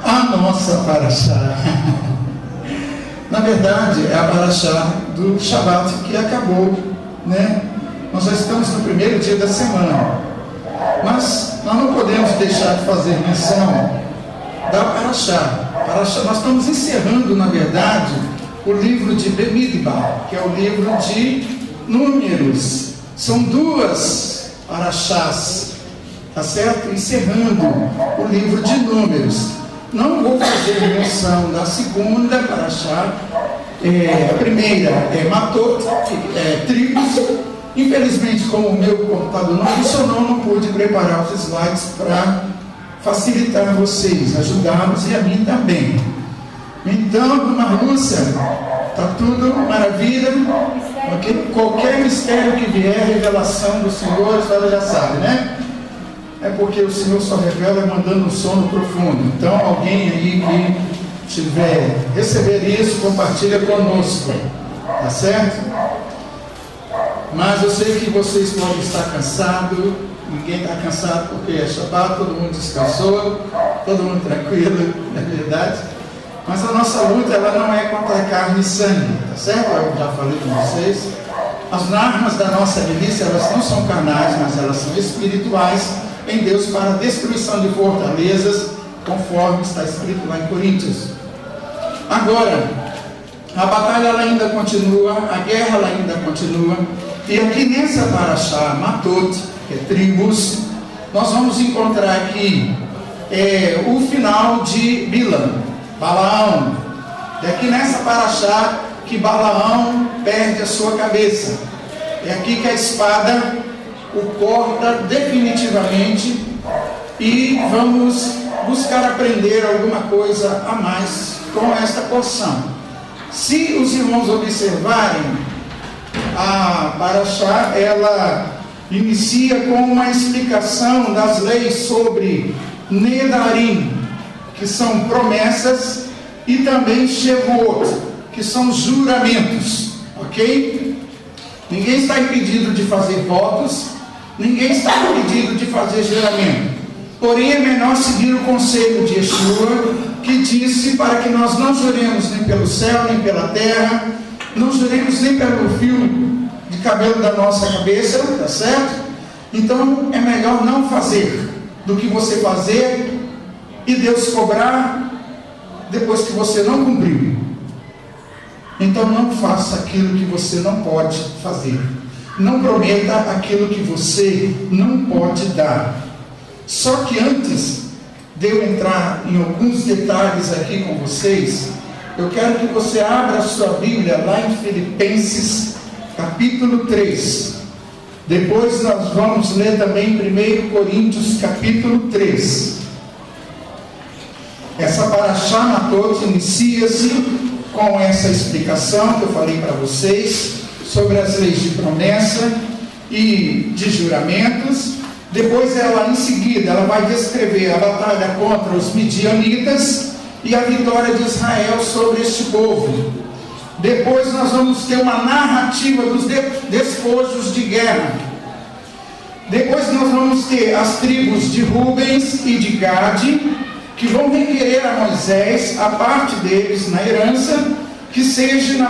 A nossa paraxá, na verdade, é a paraxá do Shabat que acabou, né? Nós já estamos no primeiro dia da semana, mas nós não podemos deixar de fazer menção da paraxá. Nós estamos encerrando, na verdade, o livro de Bemidbar, que é o livro de Números. São duas paraxás, tá certo? Encerrando o livro de Números. Não vou fazer menção da segunda paraxá. A primeira é Matot, tribos. Infelizmente, como o meu computador não funcionou, não pude preparar os slides para facilitar vocês, ajudá-los e a mim também. Então, dona Lúcia, está tudo maravilha. Qualquer mistério que vier, revelação do Senhor, a senhora já sabe, né? É porque o Senhor só revela mandando um sono profundo. Então, alguém aí que tiver receber isso, compartilha conosco, tá certo? Mas eu sei que vocês podem estar cansados. Ninguém está cansado porque é Shabat, todo mundo descansou, todo mundo tranquilo, não é verdade? Mas a nossa luta, ela não é contra a carne e sangue, tá certo? Eu já falei com vocês. As armas da nossa milícia, elas não são carnais, mas elas são espirituais em Deus para a destruição de fortalezas, conforme está escrito lá em Coríntios. Agora, a batalha ela ainda continua, a guerra ela ainda continua, e aqui nessa paraxá, Matot, que é tribos, nós vamos encontrar aqui o final de Balaão. É aqui nessa paraxá que Balaão perde a sua cabeça. É aqui que a espada o corta definitivamente, e vamos buscar aprender alguma coisa a mais com esta porção. Se os irmãos observarem, a paraxá ela inicia com uma explicação das leis sobre Nedarim, que são promessas, e também Shavuot, que são juramentos, ok? Ninguém está impedido de fazer votos, ninguém está impedido de fazer juramento. Porém, é melhor seguir o conselho de Yeshua, que disse para que nós não juremos nem pelo céu, nem pela terra, não juremos nem pelo fio de cabelo da nossa cabeça, tá certo? Então, é melhor não fazer do que você fazer e Deus cobrar depois que você não cumpriu. Então, não faça aquilo que você não pode fazer. Não prometa aquilo que você não pode dar. Só que antes de eu entrar em alguns detalhes aqui com vocês, eu quero que você abra a sua Bíblia lá em Filipenses, capítulo 3. Depois nós vamos ler também 1 Coríntios, capítulo 3. Essa paraxá Matot inicia-se com essa explicação que eu falei para vocês sobre as leis de promessa e de juramentos. Depois ela, em seguida, ela vai descrever a batalha contra os midianitas e a vitória de Israel sobre este povo. Depois nós vamos ter uma narrativa dos despojos de guerra. Depois nós vamos ter as tribos de Rubens e de Gade, que vão requerer a Moisés a parte deles na herança, que seja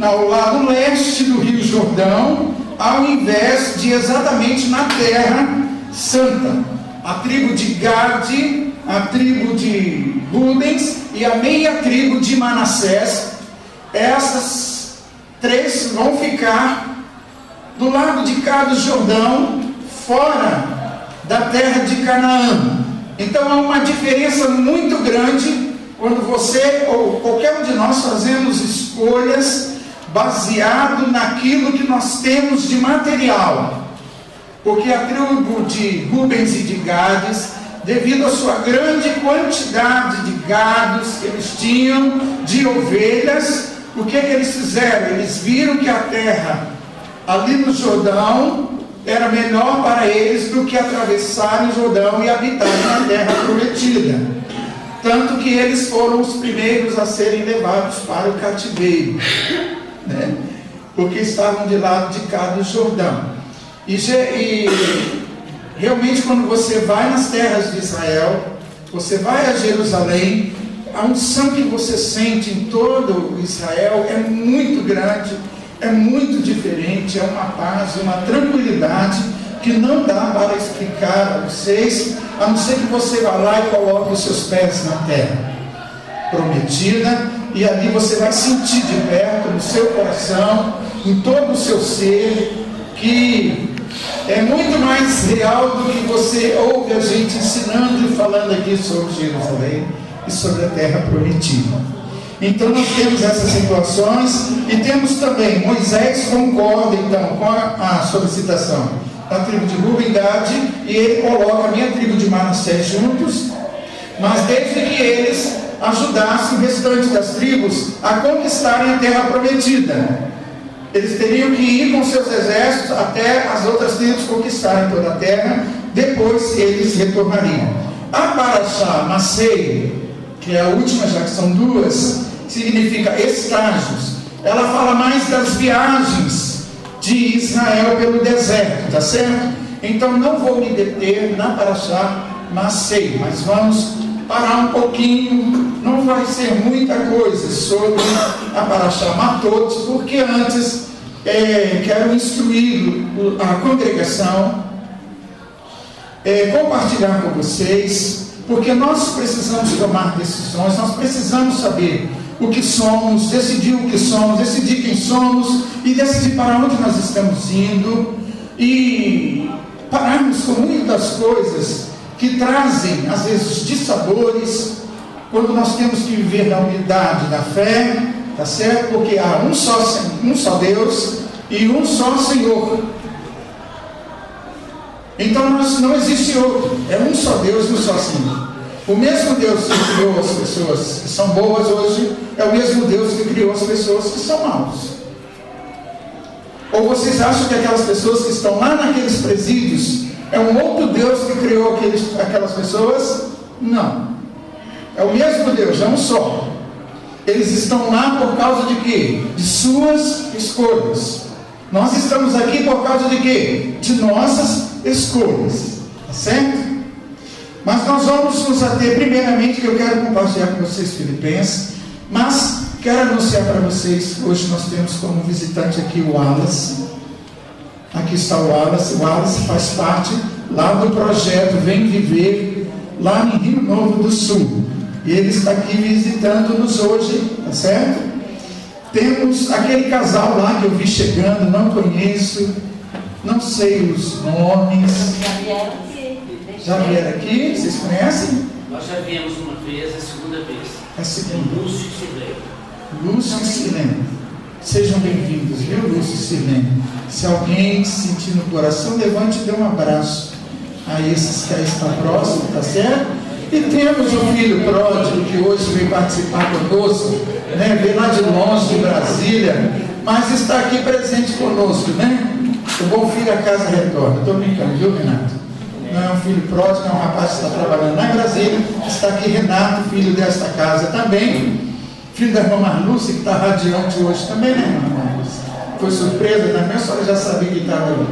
ao lado leste do Rio Jordão, ao invés de exatamente na terra santa. A tribo de Gade, a tribo de Rubens e a meia tribo de Manassés, essas três vão ficar do lado de cá do Jordão, fora da terra de Canaã. Então há uma diferença muito grande quando você ou qualquer um de nós fazemos escolhas baseado naquilo que nós temos de material. Porque a tribo de Rubens e de Gades, devido à sua grande quantidade de gados que eles tinham, de ovelhas, o que eles fizeram? Eles viram que a terra ali no Jordão era melhor para eles do que atravessarem o Jordão e habitarem na terra prometida. Tanto que eles foram os primeiros a serem levados para o cativeiro, né? Porque estavam de lado de cá do Jordão. E Realmente, quando você vai nas terras de Israel, você vai a Jerusalém, a unção que você sente em todo Israel é muito grande, é muito diferente, é uma paz, uma tranquilidade que não dá para explicar a vocês, a não ser que você vá lá e coloque os seus pés na terra prometida, e ali você vai sentir de perto, no seu coração, em todo o seu ser, que é muito mais real do que você ouve a gente ensinando e falando aqui sobre Jerusalém e sobre a terra prometida. Então nós temos essas situações, e temos também, Moisés concorda então com a solicitação da tribo de Ruben e Gad, e ele coloca a minha tribo de Manassés juntos, mas desde que eles ajudassem o restante das tribos a conquistarem a terra prometida. Eles teriam que ir com seus exércitos até as outras tribos conquistarem toda a terra, depois eles retornariam. A Parashá Massei, que é a última, já que são duas, significa estágios. Ela fala mais das viagens de Israel pelo deserto, tá certo? Então não vou me deter na Parashá Massei, mas vamos parar um pouquinho. Não vai ser muita coisa sobre a Parashá Matot, porque antes quero instruir a congregação, compartilhar com vocês, porque nós precisamos tomar decisões, nós precisamos saber o que somos, decidir o que somos, decidir quem somos e decidir para onde nós estamos indo, e pararmos com muitas coisas que trazem às vezes dissabores, quando nós temos que viver na unidade da fé, tá certo? Porque há um só Deus e um só Senhor. Então não existe outro, é um só Deus e um só Senhor. O mesmo Deus que criou as pessoas que são boas hoje é o mesmo Deus que criou as pessoas que são maus. Ou vocês acham que aquelas pessoas que estão lá naqueles presídios é um outro Deus que criou aquelas pessoas? Não. É o mesmo Deus, é um só. Eles estão lá por causa de quê? De suas escolhas. Nós estamos aqui por causa de quê? De nossas escolhas. Tá certo? Mas nós vamos nos ater, primeiramente, que eu quero compartilhar com vocês Filipenses, mas quero anunciar para vocês, hoje nós temos como visitante aqui o Wallace. Aqui está o Wallace. O Wallace faz parte lá do projeto Vem Viver, lá em Rio Novo do Sul. E ele está aqui visitando-nos hoje, tá certo? Temos aquele casal lá que eu vi chegando, não conheço, não sei os nomes. Já vieram aqui? Vocês conhecem? Nós já viemos uma vez, a segunda vez. A segunda. Lúcio e Silene. Lúcio e Silene. Sejam bem-vindos, viu, Lúcio e Silene? Se alguém sentir no coração, levante e dê um abraço a esses que aí estão próximos, tá certo? E temos o filho pródigo que hoje veio participar conosco, né? Veio lá de longe, de Brasília, mas está aqui presente conosco, né? O bom filho a casa retorna. Estou brincando, viu, Renato? Não é um filho pródigo, é um rapaz que está trabalhando lá em Brasília. Está aqui Renato, filho desta casa também. Filho da irmã Marlúcia, que está radiante hoje também, né, irmã Marlúcia? Foi surpresa também, a senhora já sabia que estava ali?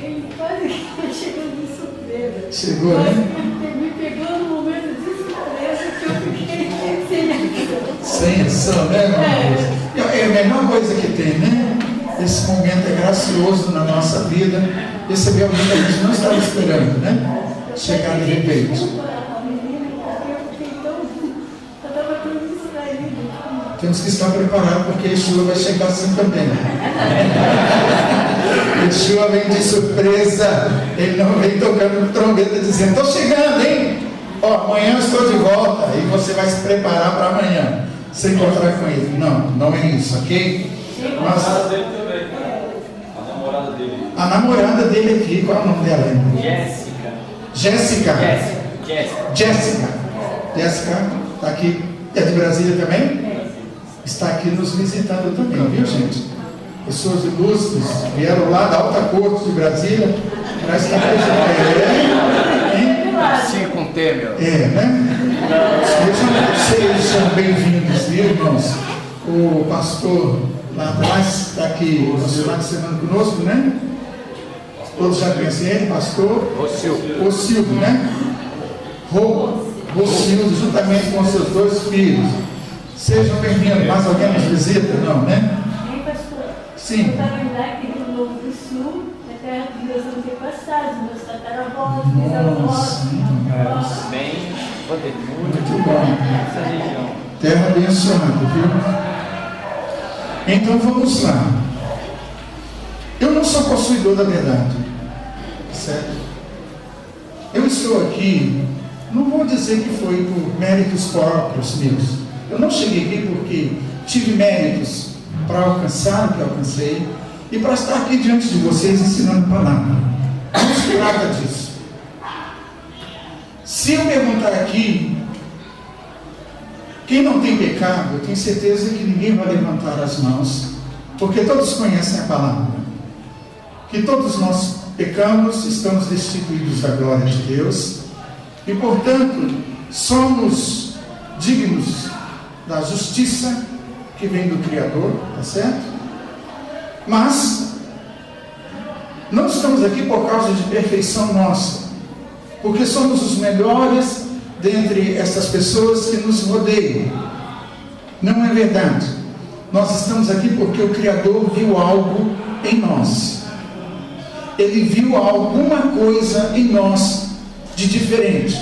Ele quase que chegou de surpresa. Chegou, né? Me pegou no momento de surpresa que eu fiquei sem ação. Sem ação, né, irmã Marlúcia? É a melhor coisa que tem, né? Esse momento é gracioso na nossa vida. Receber alguém que a gente não estava esperando, né? Chegar de repente. Temos que estar preparados, porque Yeshua vai chegar assim também. Yeshua vem de surpresa, ele não vem tocando trombeta dizendo: estou chegando, hein? Ó, amanhã eu estou de volta, e você vai se preparar para amanhã se encontrar com ele. Não, não é isso, ok? Mas a namorada dele aqui, qual é o nome dela? Jéssica. Jéssica está aqui, é de Brasília também? Está aqui nos visitando também, viu, gente? Pessoas ilustres vieram lá da Alta Corte de Brasília para estar presente. Sim, com Temer. Né? Sejam bem-vindos, viu, irmãos? O pastor lá atrás está aqui no final de semana conosco, né? Todos já conhecem ele, pastor Ocildo, né? Ocildo, juntamente com seus 2 filhos. Sejam bem-vindos. Mais alguém nos visita? Não, né? Bem, pastor. Sim. Eu estava indo aqui do Novo do Sul, na terra dos meus antepassados, meus tataravós, meus avós. Bem, Muito bom. essa região. Terra abençoada, viu? Então vamos lá. Eu não sou possuidor da verdade, certo? Eu estou aqui, não vou dizer que foi por méritos próprios meus. Eu não cheguei aqui porque tive méritos para alcançar o que alcancei e para estar aqui diante de vocês ensinando palavra. Não se trata disso. Se eu perguntar aqui quem não tem pecado, eu tenho certeza que ninguém vai levantar as mãos, porque todos conhecem a palavra. Que todos nós pecamos, estamos destituídos da glória de Deus e, portanto, somos dignos da justiça que vem do Criador, tá certo? Mas não estamos aqui por causa de perfeição nossa, porque somos os melhores dentre essas pessoas que nos rodeiam. Não é verdade. Nós estamos aqui porque o Criador viu algo em nós. Ele viu alguma coisa em nós de diferente.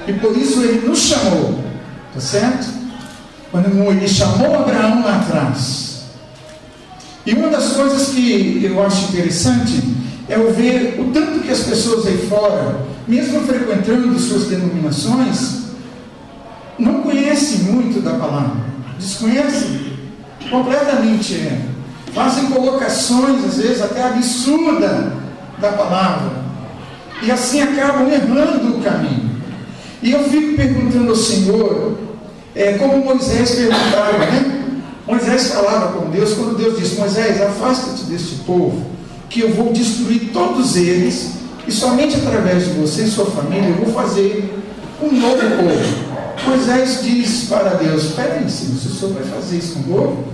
E por isso ele nos chamou. Tá certo? Quando ele chamou Abraão lá atrás. E uma das coisas que eu acho interessante é o ver o tanto que as pessoas aí fora, mesmo frequentando suas denominações, não conhecem muito da palavra. Desconhecem completamente. Fazem colocações, às vezes até absurdas, da palavra, e assim acabam errando o caminho. E eu fico perguntando ao Senhor, como Moisés perguntava, né? Moisés falava com Deus, quando Deus disse: Moisés, afasta-te deste povo, que eu vou destruir todos eles, e somente através de você e sua família eu vou fazer um novo povo. Moisés diz para Deus: espera aí, Senhor, se o Senhor vai fazer isso com o povo,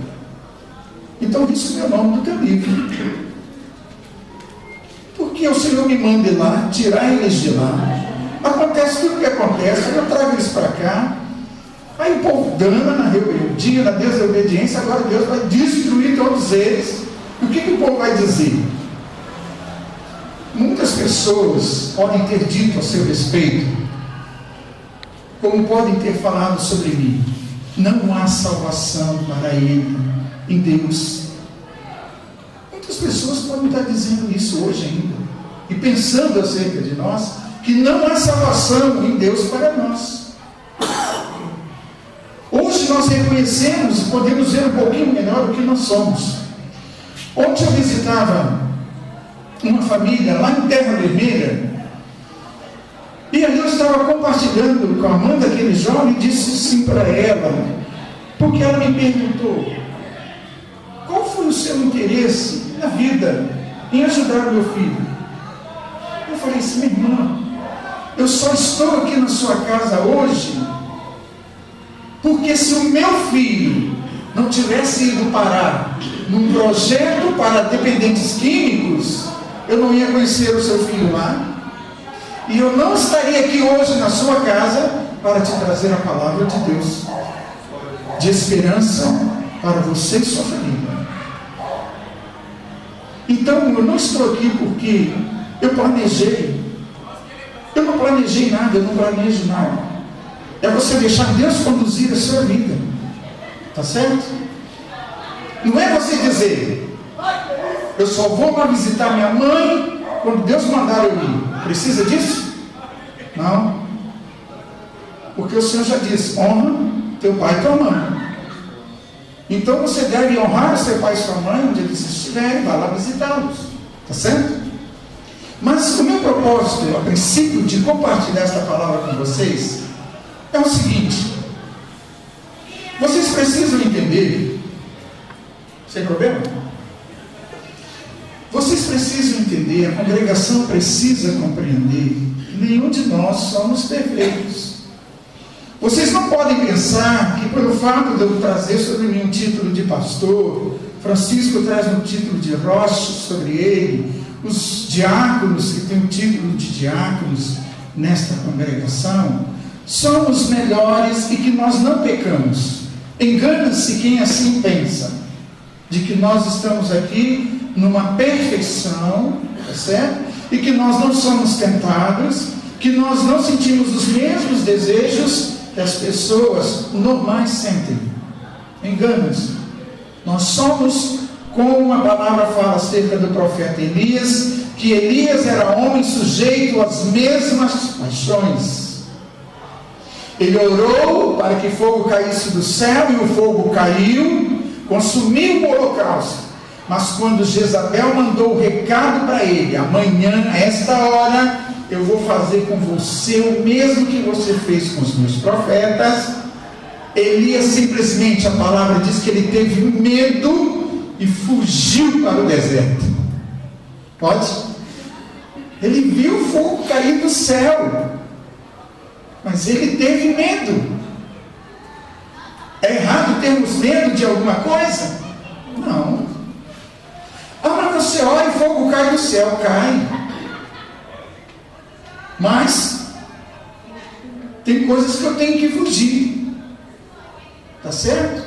então risca o meu nome do teu livro. Porque o Senhor me manda ir lá, tirar eles de lá, acontece tudo o que acontece, eu trago eles para cá, aí o povo dana na rebeldia, na desobediência, agora Deus vai destruir todos eles. E o que o povo vai dizer? Muitas pessoas podem ter dito a seu respeito, como podem ter falado sobre mim: não há salvação para ele em Deus. Muitas pessoas podem estar dizendo isso hoje ainda, e pensando acerca de nós, que não há salvação em Deus para nós. Hoje nós reconhecemos e podemos ver um pouquinho melhor o que nós somos. Ontem eu visitava uma família lá em Terra Vermelha, e ali eu estava compartilhando com a mãe daquele jovem e disse sim para ela, porque ela me perguntou: qual foi o seu interesse na vida em ajudar o meu filho? Eu falei assim: minha irmã, eu só estou aqui na sua casa hoje porque se o meu filho não tivesse ido parar num projeto para dependentes químicos, eu não ia conhecer o seu filho lá, e eu não estaria aqui hoje na sua casa para te trazer a palavra de Deus de esperança para você e sua família. Então eu não estou aqui porque eu planejei. Eu não planejei nada, eu não planejo nada. É você deixar Deus conduzir a sua vida. Tá certo? Não é você dizer: eu só vou lá visitar minha mãe quando Deus mandar eu ir. Precisa disso? Não. Porque o Senhor já disse: honra teu pai e tua mãe. Então você deve honrar o seu pai e sua mãe onde eles estiverem, vá lá visitá-los. Tá certo? Mas o meu propósito, a princípio, de compartilhar esta palavra com vocês é o seguinte: vocês precisam entender, sem problema? Vocês precisam entender, a congregação precisa compreender, nenhum de nós somos perfeitos. Vocês não podem pensar que pelo fato de eu trazer sobre mim um título de pastor, Francisco traz um título de rocha sobre ele, os diáconos, que têm o título de diáconos nesta congregação, somos melhores e que nós não pecamos. Engana-se quem assim pensa, de que nós estamos aqui numa perfeição, tá certo? E que nós não somos tentados, que nós não sentimos os mesmos desejos que as pessoas normais sentem. Engana-se. Nós somos, como a palavra fala acerca do profeta Elias, que Elias era homem sujeito às mesmas paixões. Ele orou para que fogo caísse do céu, e o fogo caiu, consumiu o holocausto. Mas quando Jezabel mandou o recado para ele: amanhã, a esta hora, eu vou fazer com você o mesmo que você fez com os meus profetas, Elias simplesmente, a palavra diz que ele teve medo e fugiu para o deserto. Pode? Ele viu o fogo cair do céu, mas ele teve medo. É errado termos medo de alguma coisa? Não. Mas você ora e o fogo cai do céu, cai. Mas tem coisas que eu tenho que fugir. Tá certo?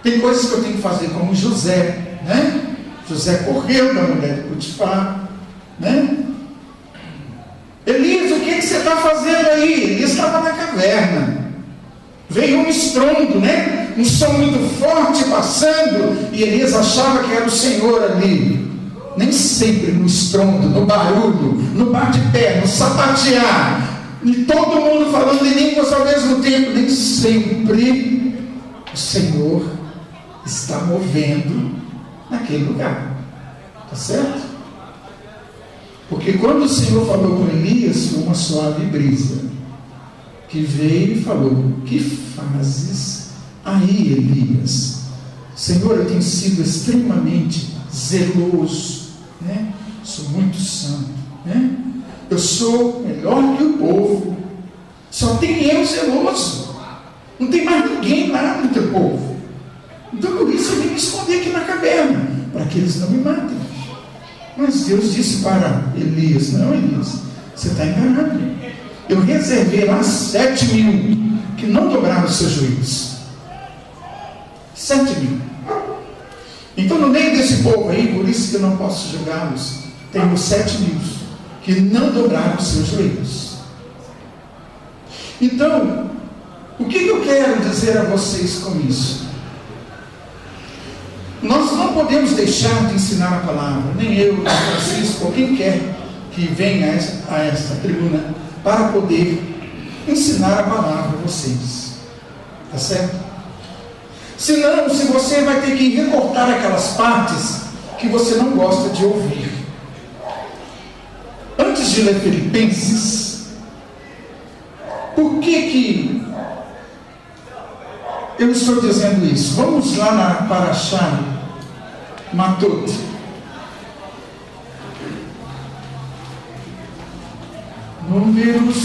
Tem coisas que eu tenho que fazer, como José, né? José correu da mulher de Potifar, né? Elias, o que você está fazendo aí? Elias estava na caverna. Veio um estrondo, né? Um som muito forte passando, e Elias achava que era o Senhor ali. Nem sempre no estrondo, no barulho, no bate-pé, no sapatear, e todo mundo falando em línguas ao mesmo tempo, nem sempre o Senhor está movendo naquele lugar. Tá certo? Porque quando o Senhor falou com Elias, foi uma suave brisa que veio e falou: que fazes aí, Elias? Senhor, eu tenho sido extremamente zeloso, né? Sou muito santo, né? Eu sou melhor que o povo. Só tem eu zeloso. Não tem mais ninguém lá no teu povo. Então por isso eu vim me esconder aqui na caverna, para que eles não me matem. Mas Deus disse para Elias: não, Elias, você está enganado. Eu reservei lá 7.000 que não dobraram os seus joelhos. 7.000. Então no meio desse povo aí, por isso que eu não posso julgá-los, temos 7.000 que não dobraram os seus joelhos. Então, o que eu quero dizer a vocês com isso? Nós não podemos deixar de ensinar a palavra, nem eu, nem Francisco, ou quem quer que venha a esta tribuna, para poder ensinar a palavra a vocês. Tá certo? Senão, se você vai ter que recortar aquelas partes que você não gosta de ouvir. Antes de ler Filipenses, por que eu estou dizendo isso? Vamos lá na Parashá Matot. Números,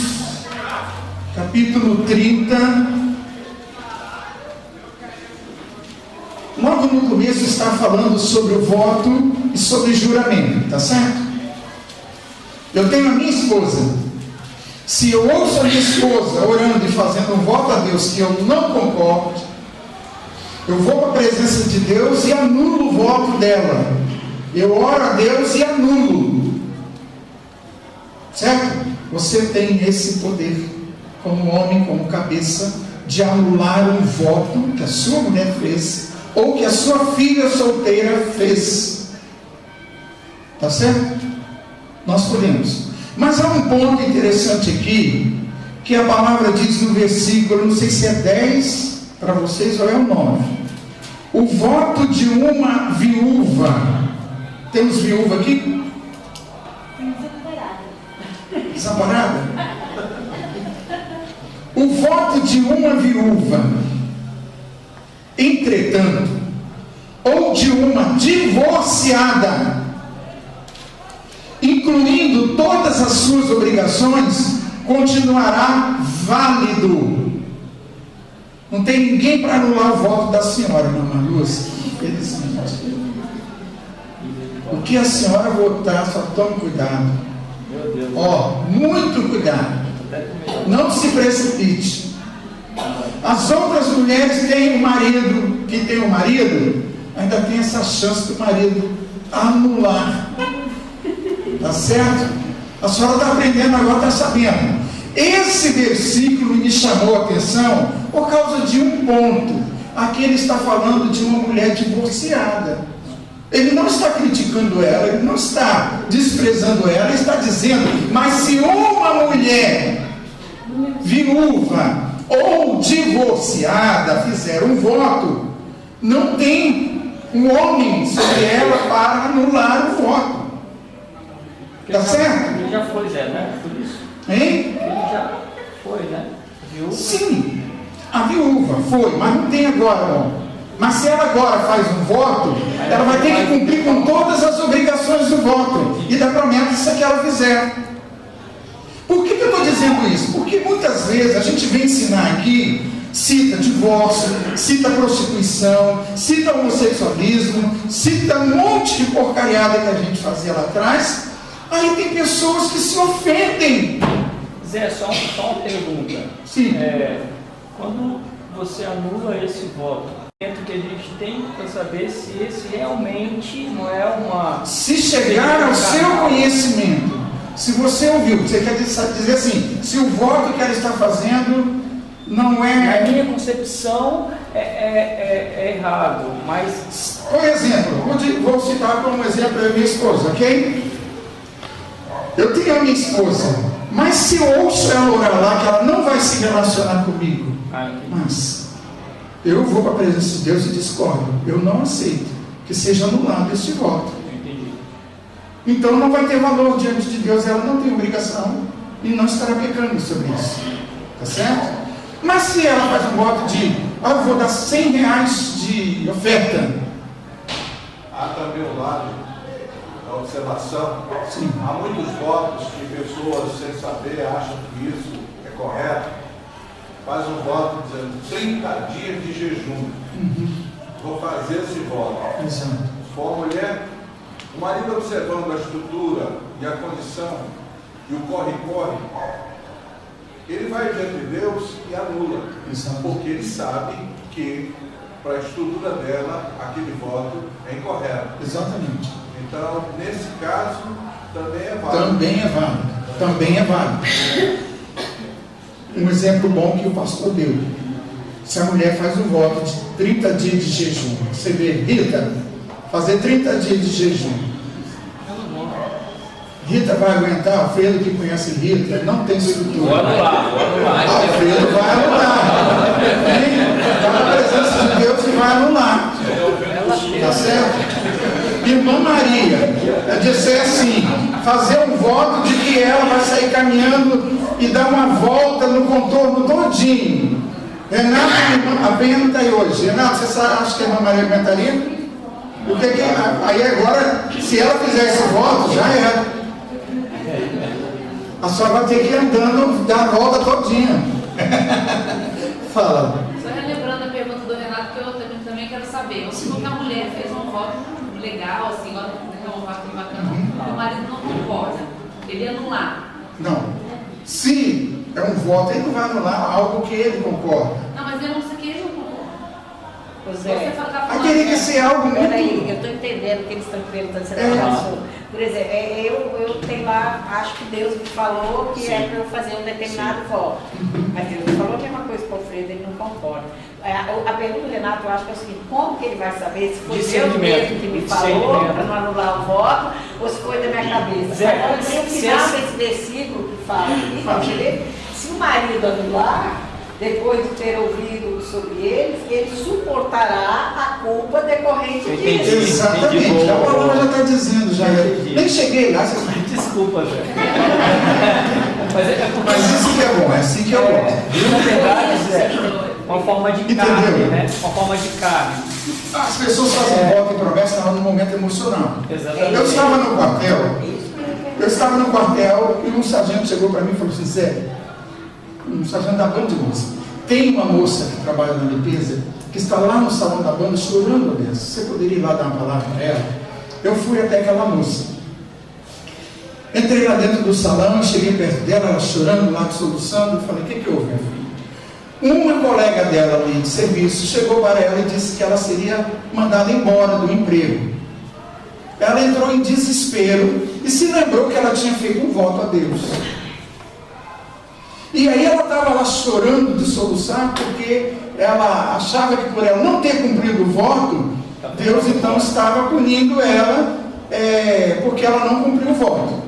capítulo 30. Logo no começo está falando sobre o voto e sobre juramento, tá certo? Eu tenho a minha esposa. Se eu ouço a minha esposa orando e fazendo um voto a Deus que eu não concordo, eu vou para a presença de Deus e anulo o voto dela. Eu oro a Deus e anulo. Certo? Você tem esse poder, como homem, como cabeça, de anular um voto que a sua mulher fez, ou que a sua filha solteira fez. Tá certo? Nós podemos. Mas há um ponto interessante aqui, que a palavra diz no versículo, não sei se é 10 para vocês ou é o 9. O voto de uma viúva. Temos viúva aqui? Desamparada? O voto de uma viúva, entretanto, ou de uma divorciada, incluindo todas as suas obrigações, continuará válido. Não tem ninguém para anular o voto da senhora, Mamãe Lúcia, infelizmente. O que a senhora votar, só tome cuidado. Meu Deus. Ó, muito cuidado. Não se precipite. As outras mulheres têm um marido, que tem um marido, ainda tem essa chance do marido anular. Tá certo? A senhora está aprendendo agora, está sabendo. Esse versículo me chamou a atenção por causa de um ponto. Aqui ele está falando de uma mulher divorciada. Ele não está criticando ela, ele não está desprezando ela, ele está dizendo, mas se uma mulher viúva ou divorciada fizer um voto, não tem um homem sobre ela para anular o voto. Tá certo? Ele já foi, Zé, né? Por isso. Hein? Ele já foi, né? Viúva. Sim, a viúva foi, mas não tem agora, não. Mas se ela agora faz um voto, ela vai ter que cumprir com todas as obrigações do voto e da promessa que ela fizer. Por que eu estou dizendo isso? Porque muitas vezes a gente vem ensinar aqui, cita divórcio, cita prostituição, cita homossexualismo, cita um monte de porcariada que a gente fazia lá atrás. Aí tem pessoas que se ofendem. Zé, só uma pergunta. Sim. Quando você anula esse voto, dentro que a gente tem para saber se esse realmente não é uma... Se chegar ao seu conhecimento, se você ouviu, você quer dizer assim, se o voto que ela está fazendo não é... Na minha concepção é errado, mas... Por exemplo, vou citar como exemplo a minha esposa, ok? Eu tenho a minha esposa, mas se eu ouço ela orar lá, que ela não vai se relacionar comigo, mas eu vou para a presença de Deus e discordo, eu não aceito que seja anulado este voto. Entendi. Então não vai ter valor diante de Deus, ela não tem obrigação e não estará pecando sobre isso, tá certo? Mas se ela faz um voto de, eu vou dar R$100 de oferta. Há também o lado da observação. Sim. Há muitos votos que pessoas sem saber acham que isso é correto. Faz um voto dizendo 30 dias de jejum. Vou fazer esse voto. Exato. Se for uma mulher, o marido observando a estrutura e a condição e o corre-corre, ele vai diante de Deus e anula. Exato. Porque ele sabe que para a estrutura dela, aquele voto é incorreto. Exatamente. Então, nesse caso, também é válido. Também é válido. Também é válido. Um exemplo bom que o pastor deu. Se a mulher faz um voto de 30 dias de jejum, você vê, Rita, fazer 30 dias de jejum. Rita vai aguentar? Alfredo que conhece Rita, ele não tem estrutura. Vou anular. Alfredo vai anular. Está na presença de Deus e vai anular. Tá certo? Irmã Maria, disse assim, fazer um voto de que ela vai sair caminhando e dar uma volta no contorno todinho. Renato, a Penha está aí hoje. Renato, você acha que a irmã Maria aguentaria? Aí agora, se ela fizer esse voto, já é. A senhora vai ter que ir andando, dar a volta todinha. Fala. Só relembrando a pergunta do Renato, que eu também quero saber. Vamos supor que a mulher fez um voto legal, assim, um voto bacana, o marido não concorda, ele ia anular. Não. Se é um voto, ele não vai anular algo que ele concorda. Não, mas eu não sei que ele não concorda. Pois Você é. tá Aí teria que ser algo muito... Peraí, eu estou entendendo o que eles estão perguntando. Você Por exemplo, eu tenho lá, acho que Deus me falou que é para eu fazer um determinado voto. Mas Deus me falou a mesma coisa para o Alfredo, ele não concorda. A pergunta do Renato, eu acho que é o seguinte: como que ele vai saber se foi Deus mesmo que me falou para não anular o voto ou se foi da minha cabeça? Agora tem o final desse versículo que fala aqui, se o marido anular, depois de ter ouvido sobre eles, ele suportará a culpa decorrente disso. Exatamente, a palavra já está dizendo, já. Nem cheguei lá, você... Desculpa, Zé. Mas isso que é bom, é assim que é bom. Na verdade, Zé, uma forma de carne, né? Uma forma de carne. As pessoas fazem voto e promessa no momento emocional. Exatamente. Eu estava no quartel e um sargento chegou para mim e falou assim: Zé, um sargento da banda de música, tem uma moça que trabalha na limpeza que está lá no salão da banda chorando a Deus. Você poderia ir lá dar uma palavra para ela? eu fui até aquela moça. Entrei lá dentro do salão, cheguei perto dela, ela chorando, lá soluçando. Falei, o que houve, minha filha? Uma colega dela ali de serviço chegou para ela e disse que ela seria mandada embora do emprego. Ela entrou em desespero e se lembrou que ela tinha feito um voto a Deus. E aí ela estava lá chorando de soluçar, porque ela achava que por ela não ter cumprido o voto, Deus então estava punindo ela, porque ela não cumpriu o voto.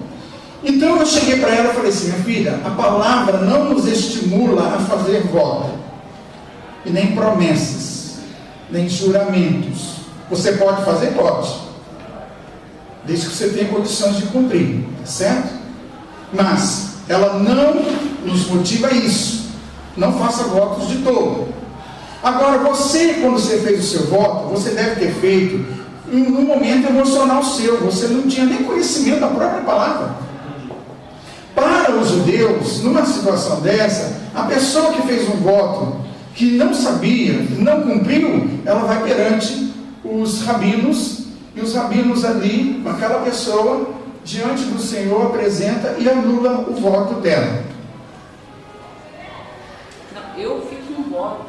Então eu cheguei para ela e falei assim, minha filha, a palavra não nos estimula a fazer voto, e nem promessas, nem juramentos. Você pode fazer? Pode, desde que você tenha condições de cumprir, certo? Mas ela não nos motiva a isso. Não faça votos de todo. Agora, você, quando você fez o seu voto, você deve ter feito num momento emocional seu. Você não tinha nem conhecimento da própria palavra. Para os judeus, numa situação dessa, a pessoa que fez um voto que não sabia, não cumpriu, ela vai perante os rabinos, e os rabinos ali, com aquela pessoa, diante do Senhor, apresenta e anula o voto dela. Não, eu fiz um voto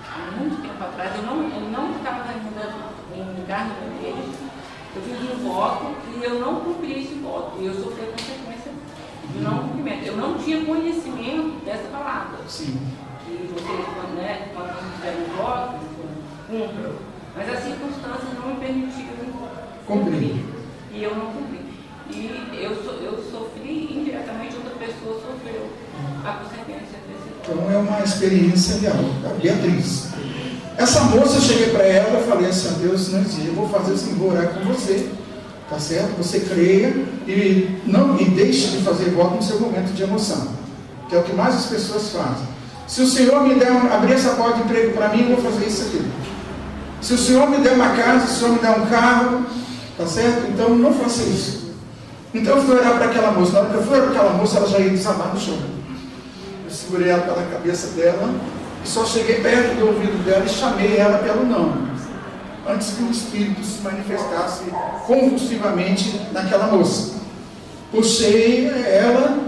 há muito tempo atrás, eu não estava em carne vermelha, eu fiz um voto e eu não cumpri esse voto, e eu sofri a consequência do não cumprimento. Eu não tinha conhecimento dessa palavra. Sim. E vocês, quando fizeram um voto, cumpram. Mas as circunstâncias não me permitiram cumprir. E eu não cumpri. E eu sofri indiretamente, outra pessoa sofreu a consequência desse voto. Então é uma experiência real. A Beatriz. Essa moça, eu cheguei para ela e falei assim, a Deus, não existe, eu vou fazer assim, vou orar com você. Tá certo? Você creia e deixe de fazer voto no seu momento de emoção, que é o que mais as pessoas fazem. Se o Senhor me der abrir essa porta de emprego para mim, eu vou fazer isso aqui. Se o Senhor me der uma casa, se o Senhor me der um carro, tá certo? Então não faça isso. Então eu fui orar para aquela moça. Na hora que eu fui orar para aquela moça, ela já ia desabar no chão. Eu segurei ela pela cabeça dela e só cheguei perto do ouvido dela e chamei ela pelo nome, antes que o Espírito se manifestasse convulsivamente naquela moça. Puxei ela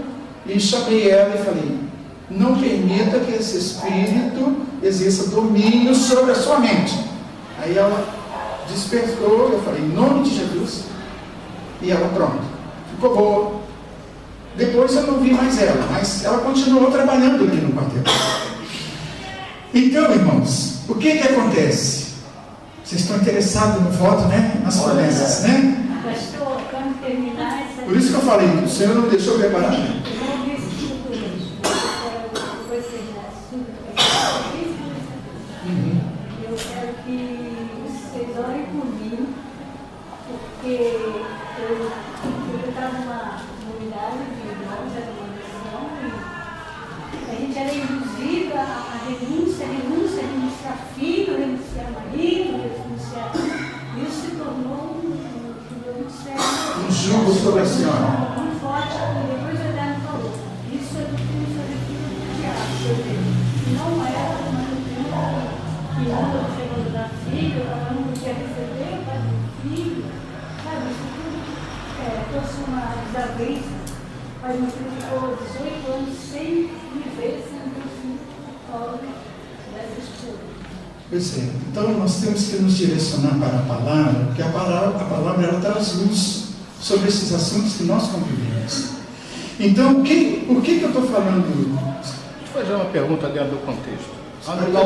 e chamei ela e falei, não permita que esse Espírito exerça domínio sobre a sua mente. Aí ela despertou, eu falei, em nome de Jesus, e ela pronto, ficou boa. Depois eu não vi mais ela, mas ela continuou trabalhando aqui no quartel. Então, irmãos, o que acontece? Vocês estão interessados no voto, né? Nas promessas, né? Pastor, quando terminar essa... Por isso que eu falei, o Senhor não deixou preparar. Eu vou ver se tudo isso. Depois terminar tudo, eu quero que vocês orem por mim, porque eu estava numa comunidade de irmãos da denominação e a gente era induzido a renunciar filho, renunciar marido, renunciar. Isso se tornou um jugo sobre a senhora. muito forte, e depois o Eduardo falou, isso é do filho do diabo, não era uma doutrina que não você dar filho, ela não podia receber o pai do filho, sabe, isso tudo trouxe uma desavença, mas meu filho ficou 18 anos sem viver, sem ter filho fora dessa escolha. Pois é, então nós temos que nos direcionar para a palavra, porque a palavra ela traz luz sobre esses assuntos que nós convivemos. Então, por que eu estou falando? Deixa eu fazer uma pergunta dentro do contexto. Anular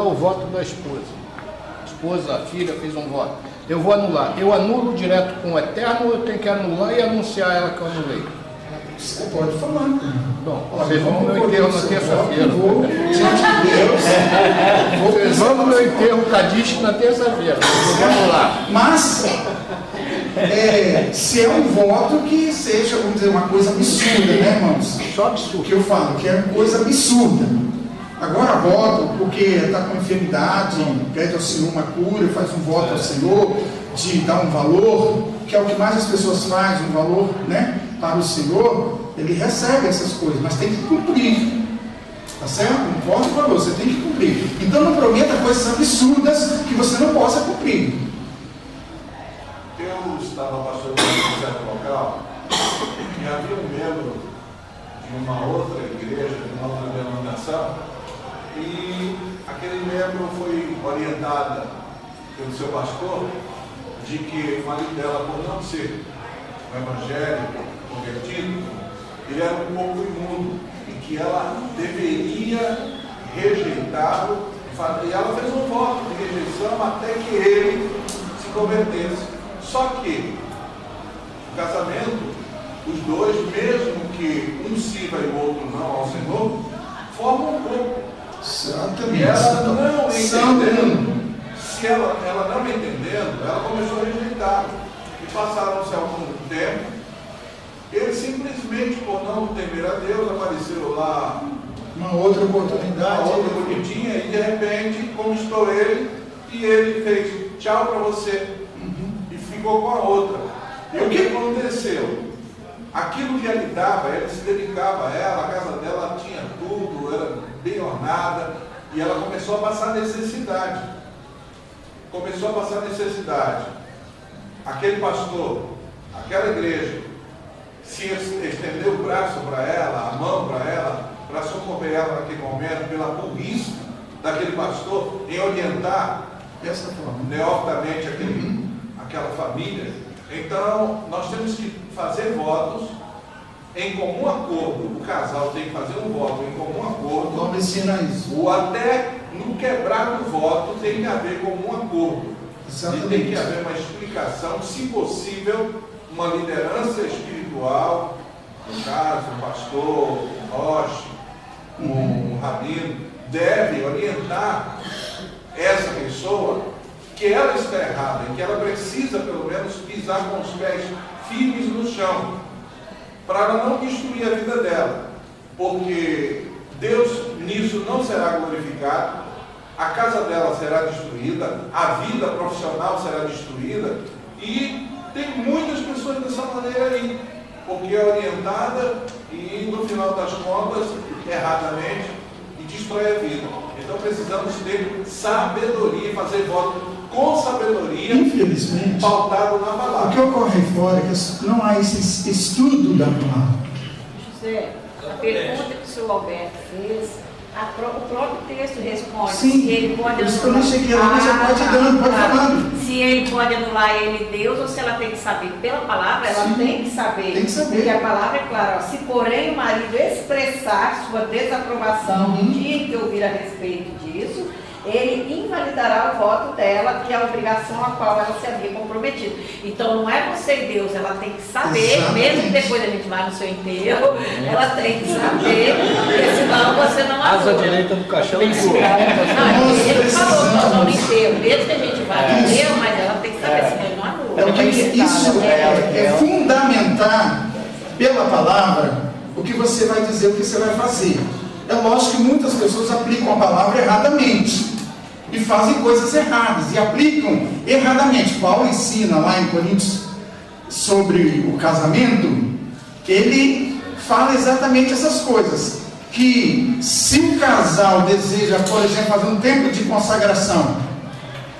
o voto da esposa. A esposa, a filha fez um voto. Eu vou anular. Eu anulo direto com o Eterno ou eu tenho que anular e anunciar ela que eu anulei? Você pode falar. Bom, vocês vão no meu enterro na terça-feira. Vocês vão no meu enterro cadístico na terça-feira. Vamos lá. Mas, se é um voto que seja, vamos dizer, uma coisa absurda, né, irmãos? Só absurdo. O que eu falo, que é uma coisa absurda. Agora voto porque está com enfermidade, pede ao Senhor uma cura, faz um voto ao Senhor de dar um valor, que é o que mais as pessoas fazem, um valor, né, para o Senhor. Ele recebe essas coisas, mas tem que cumprir. Tá certo? Não importa o valor, você tem que cumprir. Então não prometa coisas absurdas que você não possa cumprir. estava pastoreando em certo local e havia um membro de uma outra igreja, de uma outra denominação, e aquele membro foi orientada pelo seu pastor de que o marido dela, por não ser um evangélico convertido, ele era um pouco imundo e que ela deveria rejeitá-lo, e ela fez um voto de rejeição até que ele se convertesse. Só que o casamento, os dois, mesmo que um sirva e o outro não ao Senhor, formam um corpo. Exatamente. E ela não entendendo, se ela não entendendo, ela começou a rejeitar. E passaram-se algum tempo, ele simplesmente, por não temer a Deus, apareceu lá Uma outra oportunidade. uma outra bonitinha, e de repente conquistou ele, e ele fez tchau para você, e ficou com a outra. E o que aconteceu? Aquilo que ele dava, ele se dedicava a ela, a casa dela tinha tudo, era bem ornada, e ela começou a passar necessidade. Aquele pastor, aquela igreja, se estendeu o braço para ela, a mão para ela, para socorrer ela naquele momento, pela burrice daquele pastor em orientar Dessa forma. neofitamente aquela família. Então, nós temos que fazer votos em comum acordo. O casal tem que fazer um voto em comum acordo. Vamos ensinar isso. Ou até no quebrar do voto tem que haver comum acordo. E tem que haver uma explicação, se possível, uma liderança espiritual, no caso, um pastor, um roche, um rabino, deve orientar essa pessoa que ela está errada e que ela precisa, pelo menos, pisar com os pés firmes no chão, para ela não destruir a vida dela, porque Deus nisso não será glorificado, a casa dela será destruída, a vida profissional será destruída, e tem muitas pessoas dessa maneira aí, porque é orientada e, no final das contas, erradamente, e destrói a vida. Então precisamos ter sabedoria, fazer voto com sabedoria, Infelizmente, pautado na o palavra. que ocorre fora é que não há esse estudo da palavra. José, a pergunta que o senhor Alberto fez, o próprio texto responde. Sim, se ele pode por isso que eu não cheguei lá, mas já pode ir dando, pode falando. Se ele pode anular ele Deus, ou se ela tem que saber pela palavra, ela Sim, tem que saber. tem que saber. Porque a palavra é clara, ó, se porém o marido expressar sua desaprovação no dia em que ouvir a respeito disso, ele invalidará o voto dela, que é a obrigação a qual ela se havia comprometido. Então não é você e Deus, ela tem que saber, Exatamente. mesmo que depois a gente vá no seu enterro, ela tem que saber, porque senão você não Asa anula. direita do caixão e Não, ele falou, nós vamos no enterro, mesmo que a gente vá no enterro, mas ela tem que saber, senão ele não anula. É porque isso é fundamentar pela palavra o que você vai dizer, o que você vai fazer. É lógico que muitas pessoas aplicam a palavra erradamente e fazem coisas erradas e aplicam erradamente. Paulo ensina lá em Coríntios sobre o casamento, ele fala exatamente essas coisas, que se o casal deseja, por exemplo, fazer um tempo de consagração,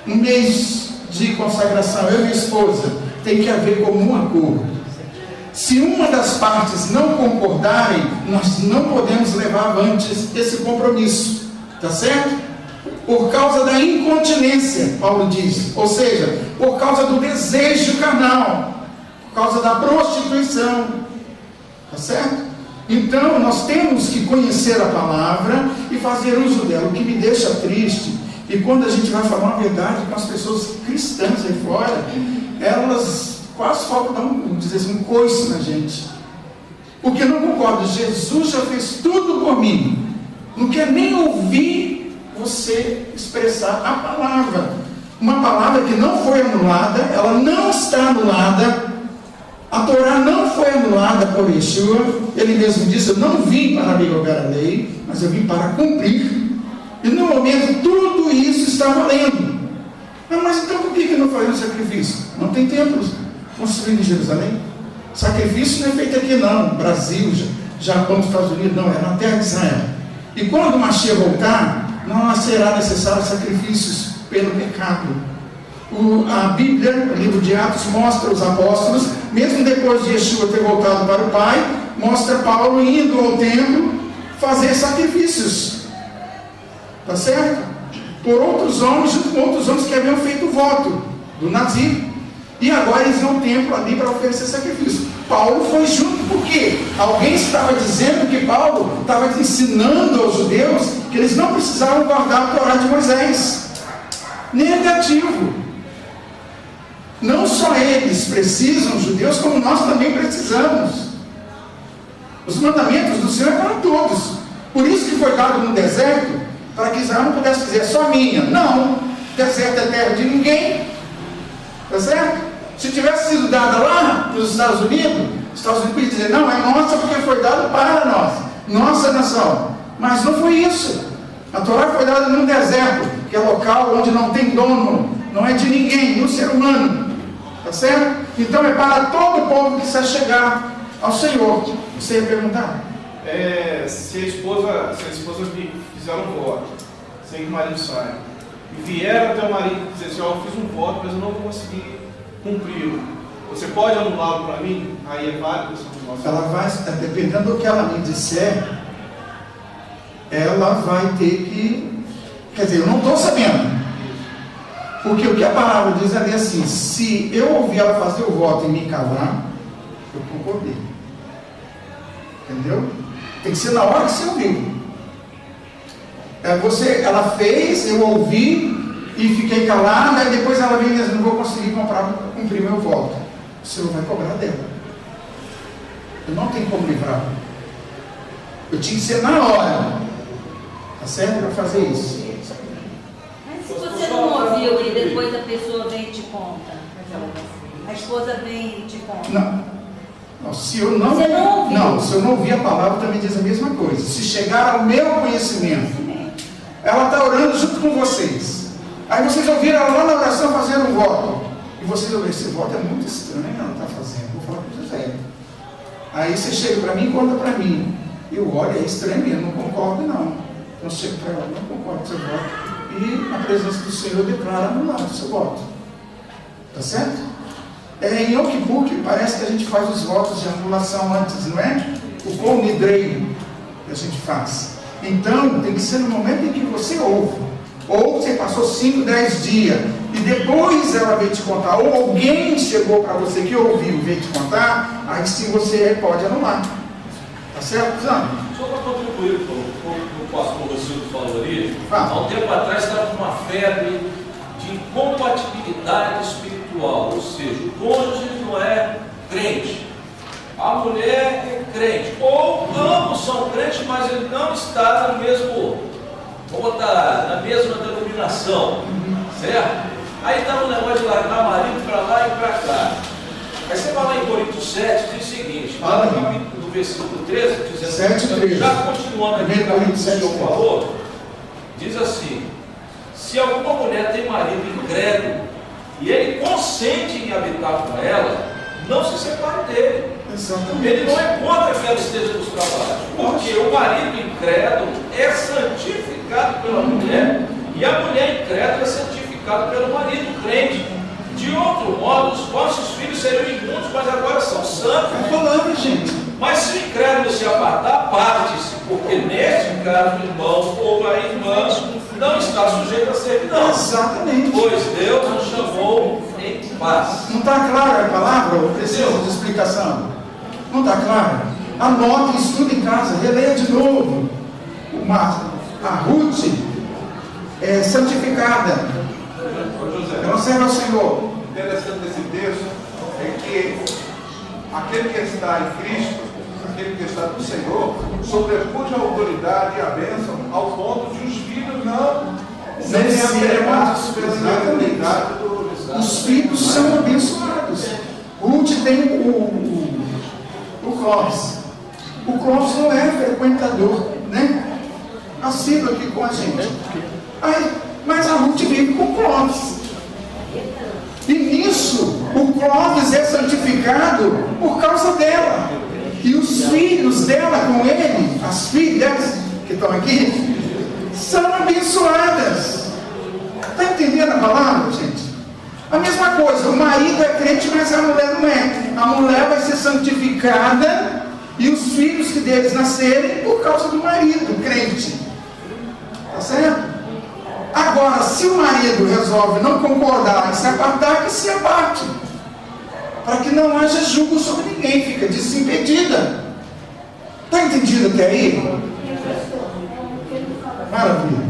um mês de consagração, eu e minha esposa, tem que haver comum acordo. Se uma das partes não concordarem, nós não podemos levar avante esse compromisso, tá certo? Por causa da incontinência, Paulo diz, ou seja, por causa do desejo carnal, por causa da prostituição, tá certo? Então nós temos que conhecer a palavra e fazer uso dela. O que me deixa triste, e quando a gente vai falar uma verdade com as pessoas cristãs aí fora, elas quase falta dar um coice na gente, porque não concordo. Jesus já fez tudo por mim, não quer nem ouvir você expressar a palavra, uma palavra que não foi anulada, ela não está anulada. A Torá não foi anulada por Yeshua, ele mesmo disse: eu não vim para revogar a lei, mas eu vim para cumprir, e no momento tudo isso está valendo. Mas então por que não faz um sacrifício? Não tem templos construído em Jerusalém. Sacrifício não é feito aqui não, Brasil, Japão, Estados Unidos, não, é na terra de Israel. E quando o Mashiach voltar, não será necessário sacrifícios pelo pecado. A Bíblia, o livro de Atos, mostra os apóstolos, mesmo depois de Yeshua ter voltado para o Pai, mostra Paulo indo ao templo fazer sacrifícios. Tá certo? Por outros homens, junto com outros homens que haviam feito o voto do Nazir. E agora eles vão ao templo ali para oferecer sacrifício. Paulo foi junto, porque alguém estava dizendo que Paulo estava ensinando aos judeus que eles não precisavam guardar a Torá de Moisés. Negativo. Não só eles precisam, os judeus, como nós também precisamos. Os mandamentos do Senhor é para todos. Por isso que foi dado no deserto, para que Israel não pudesse dizer, é só minha. Não, deserto é terra de ninguém. Tá certo? Se tivesse sido dada lá nos Estados Unidos, os Estados Unidos podiam dizer, não, é nossa porque foi dado para nós, nossa nação. Mas não foi isso. A Torá foi dada num deserto, que é local onde não tem dono, não é de ninguém, do ser humano. Tá certo? Então é para todo o povo que se chegar ao Senhor. Você ia perguntar? Se a esposa fizer um voto, sem que o marido saia, e vier até o marido e dizer assim, eu fiz um voto, mas eu não vou conseguir cumpri-lo, você pode anulá-lo para mim? Aí é válido essa anulação? Ela vai, dependendo do que ela me disser, ela vai ter que, quer dizer, eu não estou sabendo, porque o que a palavra diz ali é assim, se eu ouvir ela fazer o voto e me calar, eu concordei. Entendeu? Tem que ser na hora que você ouviu. Ela fez, eu ouvi e fiquei calada, e depois ela vem e diz, não vou conseguir cumprir meu voto. O Senhor vai cobrar dela. Eu não tenho como livrar. Eu tinha que ser na hora. Tá certo? Para fazer isso. Mas se você não ouviu e depois a pessoa vem e te conta, a esposa vem e te conta. Não, se eu não ouvir a palavra, também diz a mesma coisa. Se chegar ao meu conhecimento, ela está orando junto com vocês. Aí vocês ouviram ela lá na oração fazendo um voto. E vocês ouviram, esse voto é muito estranho, ela está fazendo. Vou falar com José. Aí você chega para mim e conta para mim. Eu olho, é estranho mesmo, não concordo não. Então eu chego para ela, não concordo com o seu voto. E na presença do Senhor declara anulado o seu voto. Tá certo? Em Yom Kippur, que parece que a gente faz os votos de anulação antes, não é? O Kol Nidrei que a gente faz. Então, tem que ser no momento em que você ouve. Ou você passou 5, 10 dias, e depois ela veio te contar, ou alguém chegou para você que ouviu, veio te contar, aí sim você pode anular. Tá certo, Zano? Só para contribuir com o que o pastor Rosildo falou ali, há um tempo atrás estava uma febre de incompatibilidade espiritual, ou seja, o cônjuge não é crente, a mulher é crente, ou ambos são crentes, mas ele não está no mesmo, vamos botar, na mesma denominação, certo? Aí está um negócio de largar marido para lá e para cá. Aí você vai lá em Coríntios 7, diz o seguinte, lá no capítulo do versículo 13, dizendo, 7, 13. Já continuando aqui no capítulo que o Senhor falou, diz assim, se alguma mulher tem marido incrédulo, e ele consente em habitar com ela, não se separe dele. Exatamente. Ele não é contra que ela esteja nos trabalhos, porque o marido incrédulo é santificado pela mulher, e a mulher incrédula é santificada pelo marido crente. De outro modo, os vossos filhos seriam imundos, mas agora são santos. É falando, gente. Mas se o incrédulo se apartar, parte-se, porque neste caso o irmão ou a irmã não está sujeito a servidão. Exatamente. Pois Deus nos chamou em paz. Não está clara a palavra? Eu preciso de explicação. Não está clara? Anote, estude em casa, releia de novo. A Ruth é santificada. Ela serve ao Senhor. O interessante desse texto é que aquele que está em Cristo, aquele que está no Senhor, sobrepuja a autoridade e a bênção ao ponto de os filhos não serem apegados pela autoridade do Estado. Os filhos são abençoados. Ruth tem o Clóvis. O Clóvis não é frequentador, né? Assíduo aqui com a gente. Mas a Ruth vive com o Clóvis. E nisso, o Clóvis é santificado por causa dela. E os filhos dela com ele, as filhas que estão aqui, são abençoadas. Está entendendo a palavra, gente? A mesma coisa, o marido é crente, mas a mulher não é. A mulher vai ser santificada e os filhos que deles nascerem por causa do marido crente. Tá certo? Agora, se o marido resolve não concordar e se apartar, que se aparte. Para que não haja julgo sobre ninguém, fica desimpedida. Está entendido até aí? Maravilha.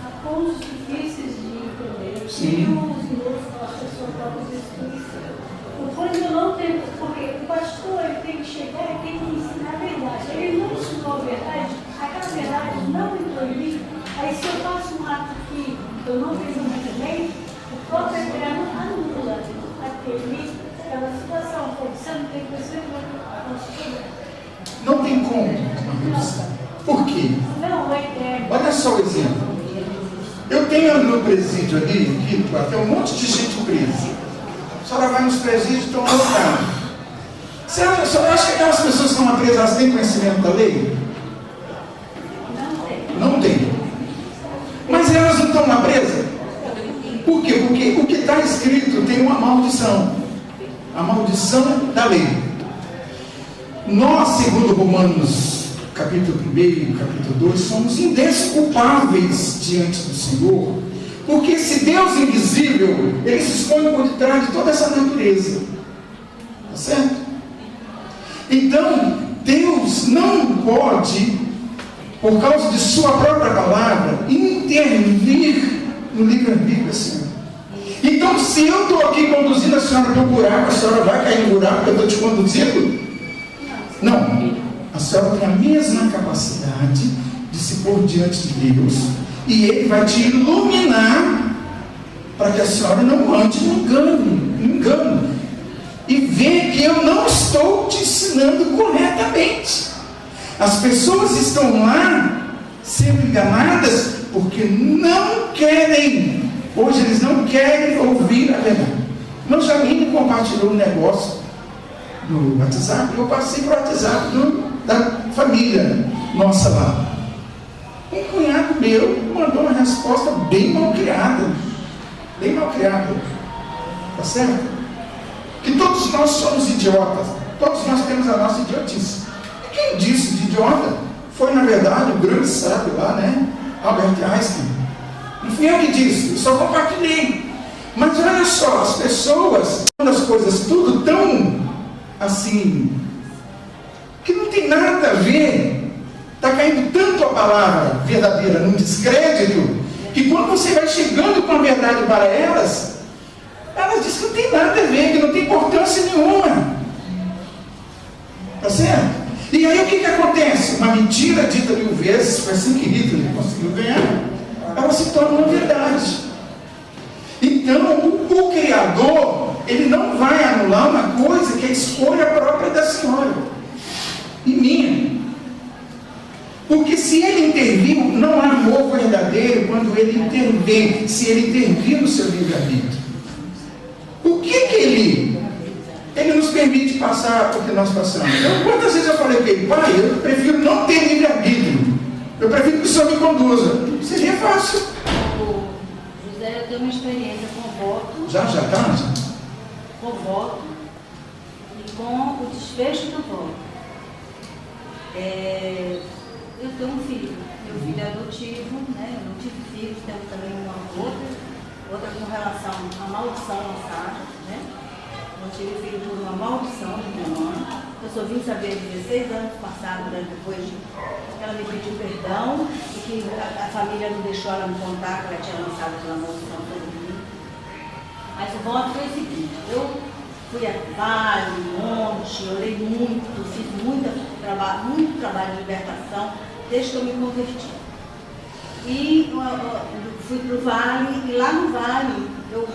Há pontos difíceis de entender. Sim. E os irmãos com as pessoas próprias destruição. Quando eu não tenho, porque o pastor ele tem que chegar e tem que ensinar a verdade. Ele não ensinou a verdade, aquela verdade não entrou em mim. Aí se eu faço um ato que eu não fiz muito bem, o próprio eterno anula aquela situação. Você não tem conhecimento. Não tem como. Por quê? Não, é. Olha só o exemplo. Eu tenho no presídio ali, tem um monte de gente presa. A senhora vai nos presídios e estão lotados. A senhora acha que aquelas pessoas que estão lá presas, elas têm conhecimento da lei? Não tem. Mas elas não estão lá presas? Por quê? Porque o que está escrito tem uma maldição. A maldição da lei. Nós, segundo Romanos, capítulo 1, capítulo 2, somos indesculpáveis diante do Senhor, porque esse Deus invisível, ele se esconde por detrás de toda essa natureza. Tá certo? Então, Deus não pode, por causa de sua própria palavra, intervir no livre-arbítrio da senhora. Então, se eu estou aqui conduzindo a senhora para um buraco, a senhora vai cair no buraco que eu estou te conduzindo? Não, a senhora tem a mesma capacidade de se pôr diante de Deus e Ele vai te iluminar para que a senhora não ande no engano e ver que eu não estou te ensinando corretamente. As pessoas estão lá sendo enganadas porque não querem, hoje eles não querem ouvir a verdade. Meu Jamine compartilhou um negócio no WhatsApp, eu passei para o WhatsApp da família nossa lá. Um cunhado meu mandou uma resposta bem mal criada. Bem mal criada. Tá certo? Que todos nós somos idiotas. Todos nós temos a nossa idiotice. E quem disse de idiota foi, na verdade, o grande sábio lá, né? Albert Einstein. Não fui eu que disse, eu só compartilhei. Mas olha só, as pessoas, quando as coisas tudo tão assim, que não tem nada a ver, está caindo tanto a palavra verdadeira num descrédito, que quando você vai chegando com a verdade para elas dizem que não tem nada a ver, que não tem importância nenhuma. Tá certo? E aí o que acontece? Uma mentira dita 1000 vezes, foi assim que Hitler conseguiu ganhar, ela se torna uma verdade. Então o Criador, ele não vai anular uma coisa que é escolha própria da senhora e minha. Porque se ele intervir, não há amor verdadeiro quando ele intervém, se ele intervir no seu livre-arbítrio. Por que ele nos permite passar o que nós passamos? Então, quantas vezes eu falei para ele, pai, eu prefiro não ter livre-arbítrio, eu prefiro que o senhor me conduza. Seria fácil. José, eu tenho uma experiência com voto. Já tá? Com voto e com o desfecho do voto. Eu tenho um filho, meu filho é adotivo, né? Eu não tive filhos, tenho também uma outra com relação à maldição lançada, né? Eu tive filho por uma maldição de minha mãe. Eu só vim saber 16 anos passados, né? Depois que ela me pediu perdão e que a família não deixou ela me contar que ela tinha lançado aquela maldição sobre mim. Mas o voto foi o seguinte, eu fui a vale, monte, orei muito, fiz muito trabalho de libertação desde que eu me converti. E fui para o vale, e lá no vale eu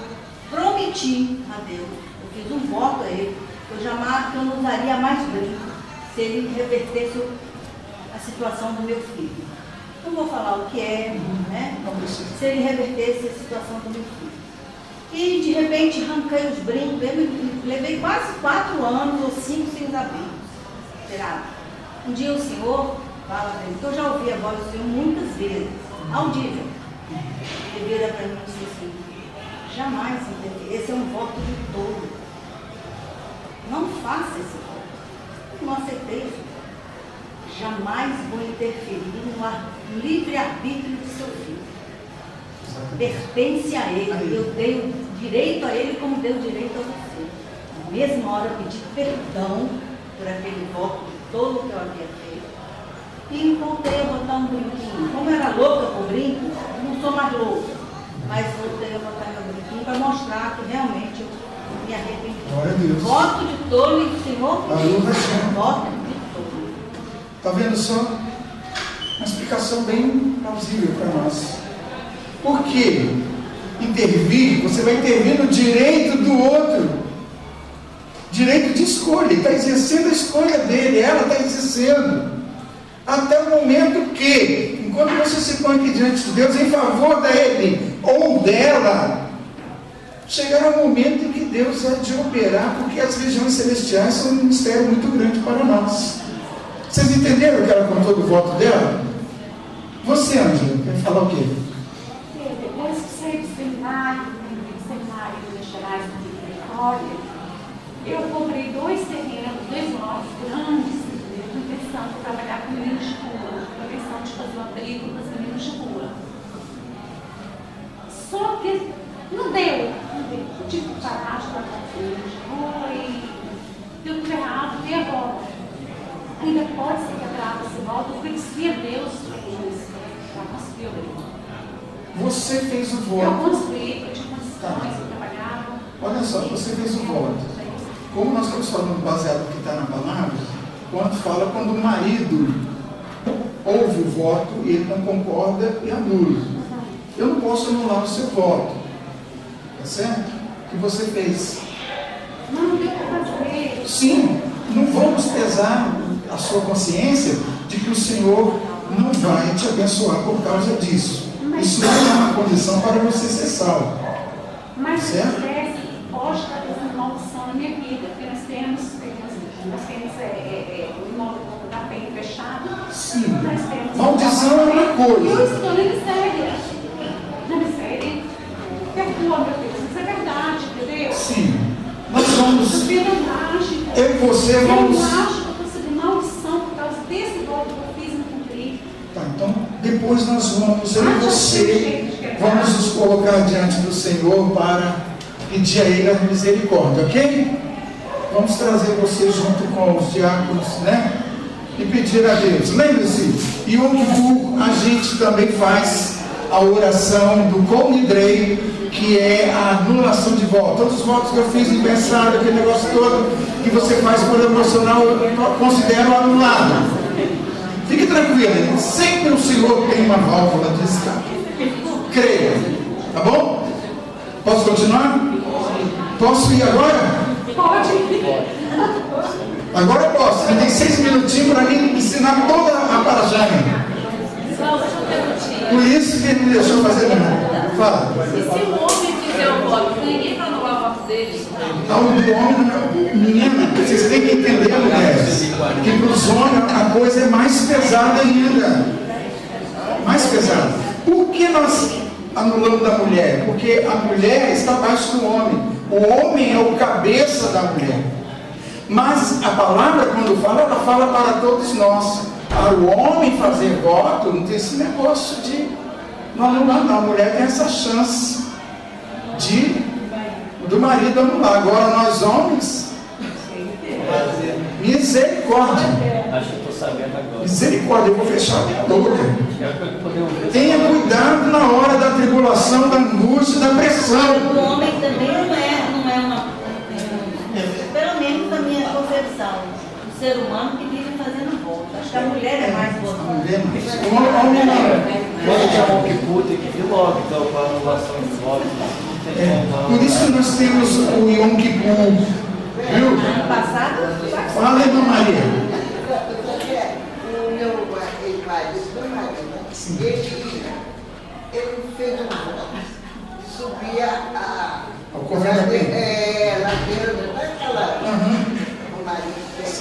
prometi a Deus, eu fiz um voto a Ele, que eu não usaria mais brinco se Ele revertesse a situação do meu filho. Não vou falar o que é, né? Se Ele revertesse a situação do meu filho. E de repente arranquei os brincos, levei quase 4 anos ou 5 sem usar brincos. Um dia o Senhor fala para mim, que eu já ouvi a voz do Senhor muitas vezes, audível. Ele vira para mim e disse assim, jamais interferir, esse é um voto de tolo. Não faça esse voto. Eu não aceitei esse voto. Jamais vou interferir no livre-arbítrio do seu filho. Pertence a ele. Eu dei o direito a ele como dei o direito a você. Na mesma hora eu pedi perdão por aquele voto todo que eu havia feito. E voltei a botar um brinquinho. Como eu era louca por brinco, não sou mais louca. Mas voltei a botar meu brinquinho para mostrar que realmente eu me arrependi. Glória a Deus. Voto de tolo e o Senhor pediu. Voto de tolo. Está vendo só? Uma explicação bem plausível para nós. Por quê? Intervir, você vai intervir no direito do outro. Direito de escolha. Ele está exercendo a escolha dele, ela está exercendo. Até o momento que, enquanto você se põe aqui diante de Deus em favor dele ou dela, chegará o momento em que Deus há de operar, porque as regiões celestiais são um mistério muito grande para nós. Vocês entenderam o que ela contou do voto dela? Você, Ângela, quer falar o quê? Depois que saí do seminário de Minas Gerais, no Vitória, eu comprei 2 terrenos, 2 lotes grandes, com intenção de trabalhar com meninos de rua, com a intenção de fazer um abrigo para os meninos de rua. Só que não deu. Eu tive que parar de trabalhar com meninos de rua e deu tudo errado, e agora? Ainda pode ser quebrado esse voto, eu conheci a Deus para conseguir o Você fez o voto. Eu construí, eu tinha condições, eu trabalhava. Olha só, você fez o voto. Como nós estamos falando baseado no que está na palavra, quando o marido ouve o voto e ele não concorda e anula. Eu não posso anular o seu voto. Tá certo? O que você fez? Não deu para fazer. Sim, não vamos pesar a sua consciência de que o Senhor não vai te abençoar por causa disso. Isso não é uma condição para você ser salvo. Mas certo? pode estar fazendo maldição na minha vida, porque nós temos o imóvel da PEN fechado. Sim. Nós temos Maldição é uma coisa. Eu estou na miséria. Na miséria. Perdoa, meu Deus, isso é verdade, entendeu? Sim. Nós vamos. Eu e você vamos. Eu acho que eu estou recebendo maldição por causa desse voto que eu fiz e não cumpri. Tá, então depois nós vamos, eu e você, vamos nos colocar diante do Senhor para pedir a Ele a misericórdia, ok? Vamos trazer você junto com os diáconos, né? E pedir a Deus. Lembre-se, em Yom Kippur a gente também faz a oração do Kol Nidrei, que é a anulação de voto. Todos os votos que eu fiz impensado, aquele negócio todo que você faz por emocional, eu considero anulado. Fique tranquilo, sempre o Senhor tem uma válvula de escape. Creia, tá bom? Posso continuar? Posso ir agora? Pode. Agora eu posso. Tem 6 minutinhos para mim ensinar toda a parajana. Por isso que ele me deixou fazer nada. Fala. E se o homem fizer o voto, ninguém vai anular o voto dele? O homem, menina, vocês têm que entender, mulheres, que para os homens a coisa é mais pesada ainda. Mais pesada. Por que nós anulamos da mulher? Porque a mulher está abaixo do homem. O homem é o cabeça da mulher. Mas a palavra, quando fala, ela fala para todos nós. Para o homem fazer voto, não tem esse negócio de não anular, não. A mulher tem essa chance do marido anular. Agora nós homens, misericórdia. Acho que eu estou sabendo agora. Misericórdia, eu vou fechar a minha boca. Tenha cuidado na hora da tribulação, da angústia, da pressão. O homem também não é uma. Pelo menos na minha concepção, o ser humano que vive fazendo voto. Acho que a mulher é mais boa. A mulher é mais. O homem não. Quando chamou que puta, tem que vir logo, então, para anulação de votos. Por isso que nós temos o Yom Kippur. Viu? Ano passado, Fala, irmã Maria. O meu marido, ele fez um voto, subia Ao correr da ladeira, não é aquela o marido fez.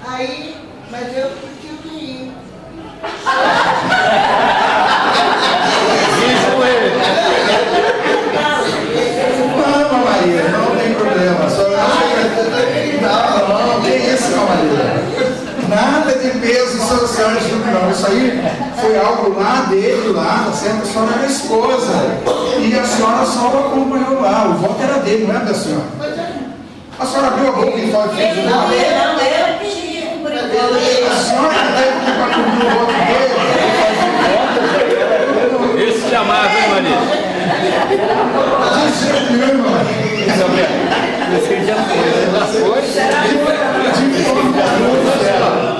Aí, mas eu tive que ir. Não, que isso, camarada. Nada de peso social, não. Isso aí foi algo lá dele, lá, tá certo? A senhora era esposa. E a senhora só o acompanhou lá. O voto era dele, não é da senhora? A senhora abriu a boca e falou que fez o voto. Não, ela queria cumprir o voto. A senhora teve que para cumprir o voto dele. Esse te amava, hein, Maria? De jeito nenhum, mano.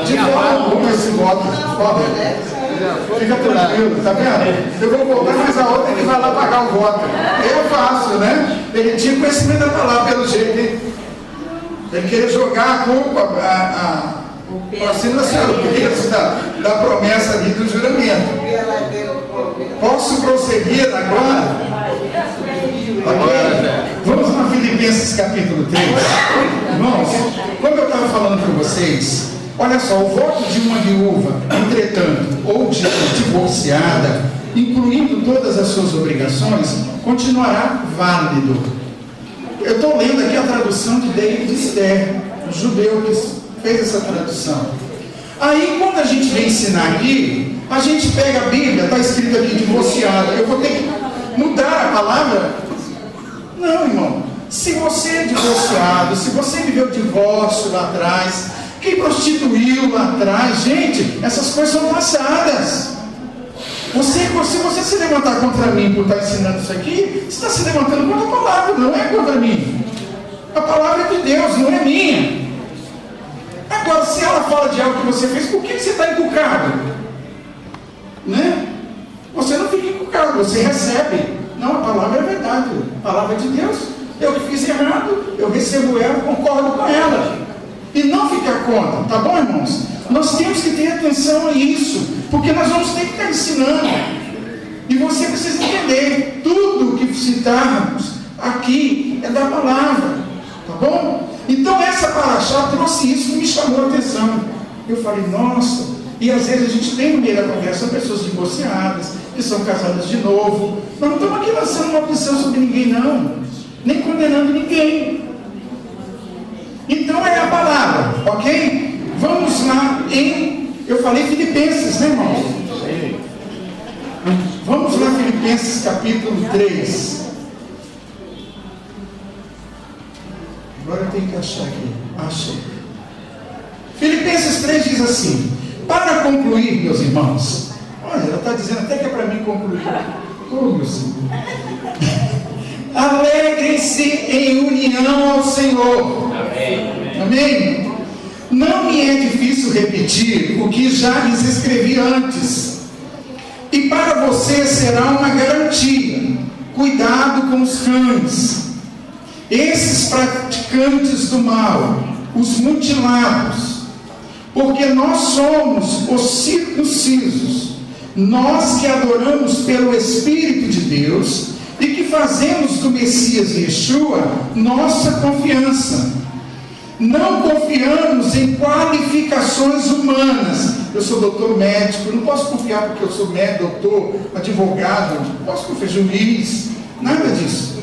De forma alguma esse voto. Fica tranquilo, tá vendo? Eu vou voltar, mas a outra ele vai lá pagar o voto. Eu faço, né? Ele tinha conhecimento da palavra, pelo jeito, hein? Ele queria jogar a culpa, assim, da promessa ali do juramento. Posso prosseguir agora? Okay. Vamos para Filipenses capítulo 3. Irmãos, como eu estava falando para vocês, olha só, o voto de uma viúva, entretanto, ou de divorciada, incluindo todas as suas obrigações, continuará válido. Eu estou lendo aqui a tradução de David Ster, um judeu que fez essa tradução. Aí, quando a gente vem ensinar aqui, a gente pega a Bíblia, está escrito aqui divorciada, eu vou ter que mudar a palavra? Não, irmão. Se você é divorciado, se você viveu divórcio lá atrás, quem prostituiu lá atrás, gente, essas coisas são passadas. Se você se levantar contra mim por estar ensinando isso aqui, você está se levantando contra a palavra, não é contra mim. A palavra é de Deus, não é minha. Agora, se ela fala de algo que você fez, por que você está encucado? Né? Você não fica encucado, você recebe. Não, a palavra é verdade, a palavra é de Deus. Eu que fiz errado, eu recebo ela, concordo com ela. E não ficar contra, tá bom, irmãos? Nós temos que ter atenção a isso, porque nós vamos ter que estar ensinando. E você precisa entender, tudo que citarmos aqui é da palavra, tá bom? Então essa paraxá trouxe isso que me chamou a atenção. Eu falei, nossa, e às vezes a gente tem no meio da conversa pessoas divorciadas, que são casadas de novo. Nós não estamos aqui lançando uma opção sobre ninguém, não, nem condenando ninguém. Então é a palavra, ok? Vamos lá eu falei Filipenses, né, irmãos? Vamos lá, Filipenses capítulo 3. Agora eu tenho que achar aqui. Achei. Filipenses 3 diz assim: para concluir, meus irmãos, olha, ela está dizendo até que é para mim concluir. Oh, meu Senhor. Alegrem-se em união ao Senhor. Amém. Amém. Não me é difícil repetir o que já lhes escrevi antes. E para você será uma garantia. Cuidado com os cães, esses praticantes do mal, os mutilados, porque nós somos os circuncisos, nós que adoramos pelo Espírito de Deus e que fazemos do Messias Yeshua nossa confiança. Não confiamos em qualificações humanas. Eu sou doutor médico, não posso confiar porque eu sou médico, doutor, advogado, não posso confiar juiz, nada disso.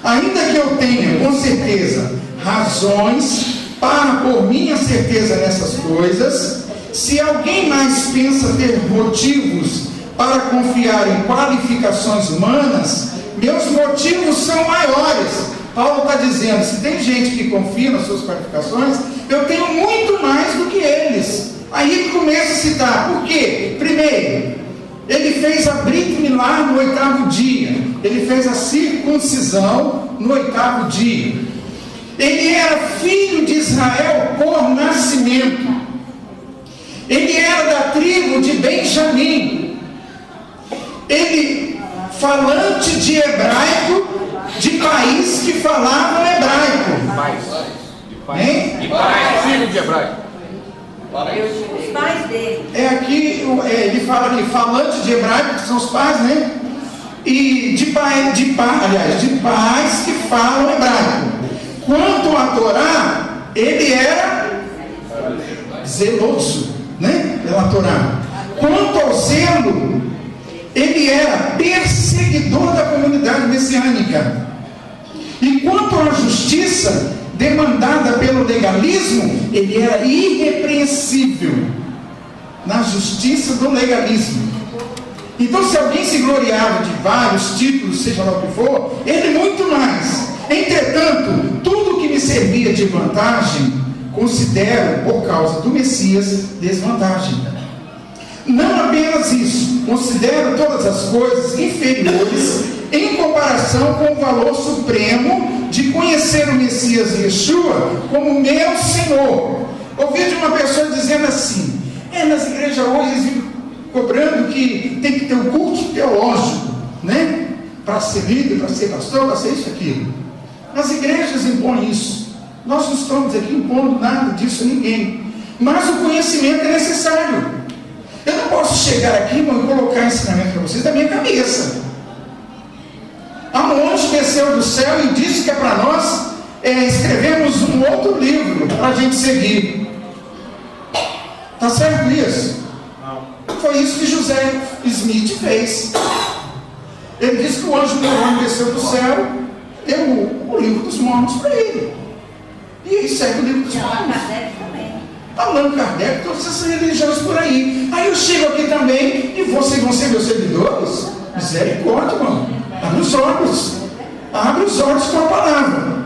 Ainda que eu tenha, com certeza, razões para pôr minha certeza nessas coisas, se alguém mais pensa ter motivos para confiar em qualificações humanas, meus motivos são maiores. Paulo está dizendo, se tem gente que confia nas suas qualificações, eu tenho muito mais do que eles. Aí ele começa a citar, por quê? Primeiro, ele fez a Brit Milá no 8º dia, ele fez a circuncisão no 8º dia, ele era filho de Israel por nascimento, ele era da tribo de Benjamim, ele falante de hebraico, de país que falavam hebraico. De pais, filho de hebraico. Os pais dele. Aqui ele fala aqui, falante de hebraico, que são os pais, né? E de pais que falam hebraico. Quanto a Torá, ele era zeloso, né? Pela Torá. Quanto ao zelo, ele era perseguidor da comunidade messiânica. E quanto à justiça, demandada pelo legalismo, ele era irrepreensível na justiça do legalismo. Então, se alguém se gloriava de vários títulos, seja lá o que for, ele muito mais. Entretanto, tudo que me servia de vantagem, considero, por causa do Messias, desvantagem. Não apenas isso, considero todas as coisas inferiores em comparação com o valor supremo de conhecer o Messias Yeshua como meu Senhor. Ouvi de uma pessoa dizendo assim: nas igrejas hoje eles vivem cobrando que tem que ter um culto teológico, né? Para ser líder, para ser pastor, para ser isso, aquilo. As igrejas impõem isso. Nós não estamos aqui impondo nada disso a ninguém. Mas o conhecimento é necessário. Eu não posso chegar aqui, irmão, e colocar ensinamento para vocês da minha cabeça. A monge desceu do céu e disse que é para nós escrevermos um outro livro para a gente seguir. Está certo isso? Não. Foi isso que José Smith fez. Ele disse que o anjo mormônio desceu do céu, deu o livro dos mormons para ele. E ele segue o livro dos mormons. Allan Kardec, todas essas religiões por aí. Aí eu chego aqui também e vocês vão ser meus seguidores? Misericórdia, irmão. Abre os olhos. Abre os olhos com a palavra.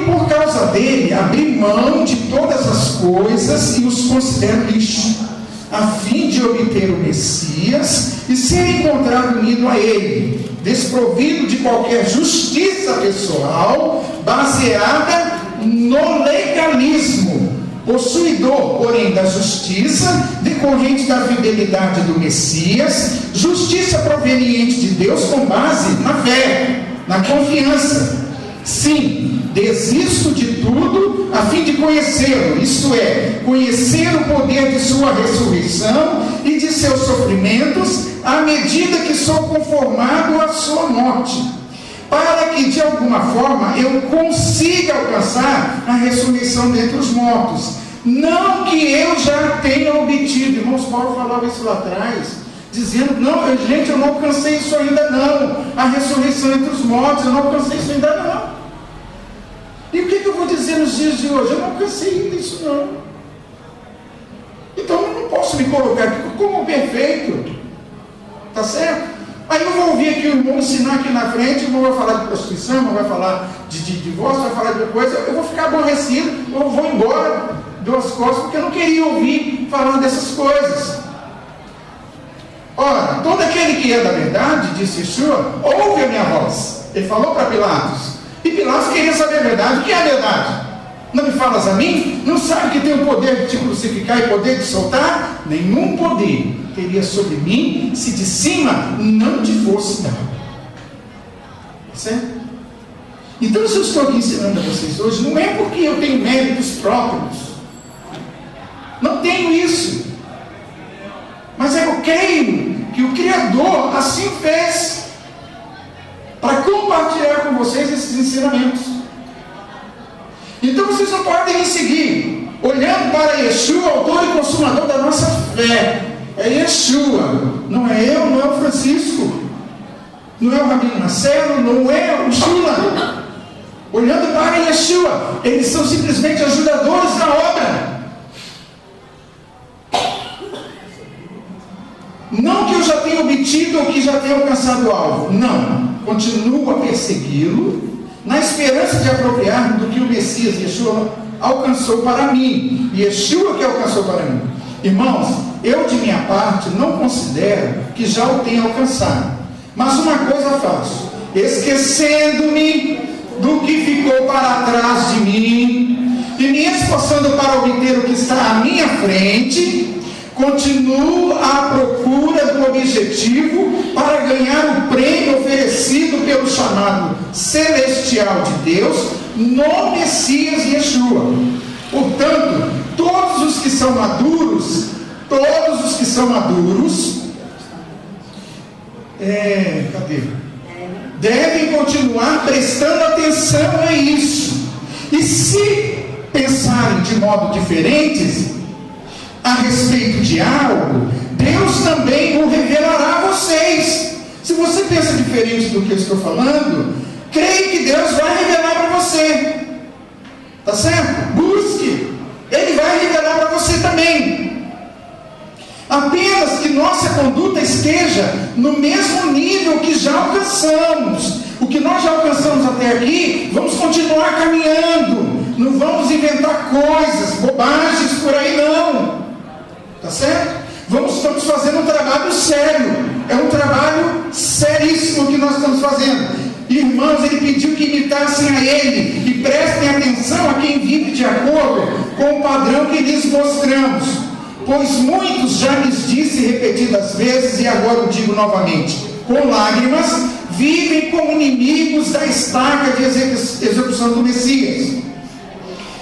Por causa dele, abri mão de todas as coisas e os considero lixo, a fim de obter o Messias e ser encontrado unido a ele, desprovido de qualquer justiça pessoal baseada no legalismo, possuidor, porém, da justiça decorrente da fidelidade do Messias, justiça proveniente de Deus com base na fé, na confiança. Sim, desisto de tudo a fim de conhecê-lo, isto é, conhecer o poder de sua ressurreição e de seus sofrimentos, à medida que sou conformado à sua morte, para que de alguma forma eu consiga alcançar a ressurreição dentre os mortos. Não que eu já tenha obtido. Irmãos, Paulo falava isso lá atrás, dizendo: não, gente, eu não alcancei isso ainda não, a ressurreição entre os mortos, eu não alcancei isso ainda não. E o que eu vou dizer nos dias de hoje? Eu não alcancei ainda isso não. Então eu não posso me colocar aqui como perfeito, tá certo? Aí eu vou ouvir aqui o irmão ensinar aqui na frente, o irmão vai falar de prostituição, o irmão vai falar de divórcio, vai falar de outra coisa, eu vou ficar aborrecido, eu vou embora, duas costas, porque eu não queria ouvir falando dessas coisas. Ora, todo aquele que é da verdade, disse Yeshua, ouve a minha voz. Ele falou para Pilatos, e Pilatos queria saber a verdade. O que é a verdade? Não me falas a mim? Não sabe que tem o poder de te crucificar e poder de soltar? Nenhum poder teria sobre mim se de cima não te fosse dado. Certo? Então, se eu estou aqui ensinando a vocês hoje, não é porque eu tenho méritos próprios. Não tenho isso. Mas eu creio que o Criador assim fez para compartilhar com vocês esses ensinamentos. Então vocês não podem me seguir olhando para Yeshua, autor e consumador da nossa fé. É Yeshua, não é eu, não é o Francisco, não é o Rabino Marcelo, não é o Shula. Olhando para Yeshua, eles são simplesmente ajudadores da obra. Não que eu já tenha obtido ou que já tenha alcançado o alvo. Não. Continuo a persegui-lo na esperança de apropriar-me do que o Messias Yeshua alcançou para mim. Yeshua que alcançou para mim. Irmãos, eu de minha parte não considero que já o tenha alcançado. Mas uma coisa faço, esquecendo-me do que ficou para trás de mim e me esforçando para obter o que está à minha frente, continuo à procura do objetivo para ganhar o prêmio oferecido pelo chamado celestial de Deus no Messias Yeshua. Portanto, todos os que são maduros, devem continuar prestando atenção a isso. E se pensarem de modo diferente a respeito de algo, Deus também o revelará a vocês. Se você pensa diferente do que eu estou falando, Creia que Deus vai revelar para você. Tá certo? Busque. Ele vai revelar para você também. Apenas que nossa conduta esteja no mesmo nível que já alcançamos. O que nós já alcançamos até aqui, vamos continuar caminhando. Não vamos inventar coisas, bobagens por aí não. Tá certo? Estamos fazendo um trabalho sério. É um trabalho seríssimo que nós estamos fazendo. Irmãos, ele pediu que imitassem a ele e prestem atenção a quem vive de acordo com o padrão que lhes mostramos. Pois muitos já lhes disse repetidas vezes, e agora eu digo novamente, com lágrimas, vivem como inimigos da estaca de execução do Messias.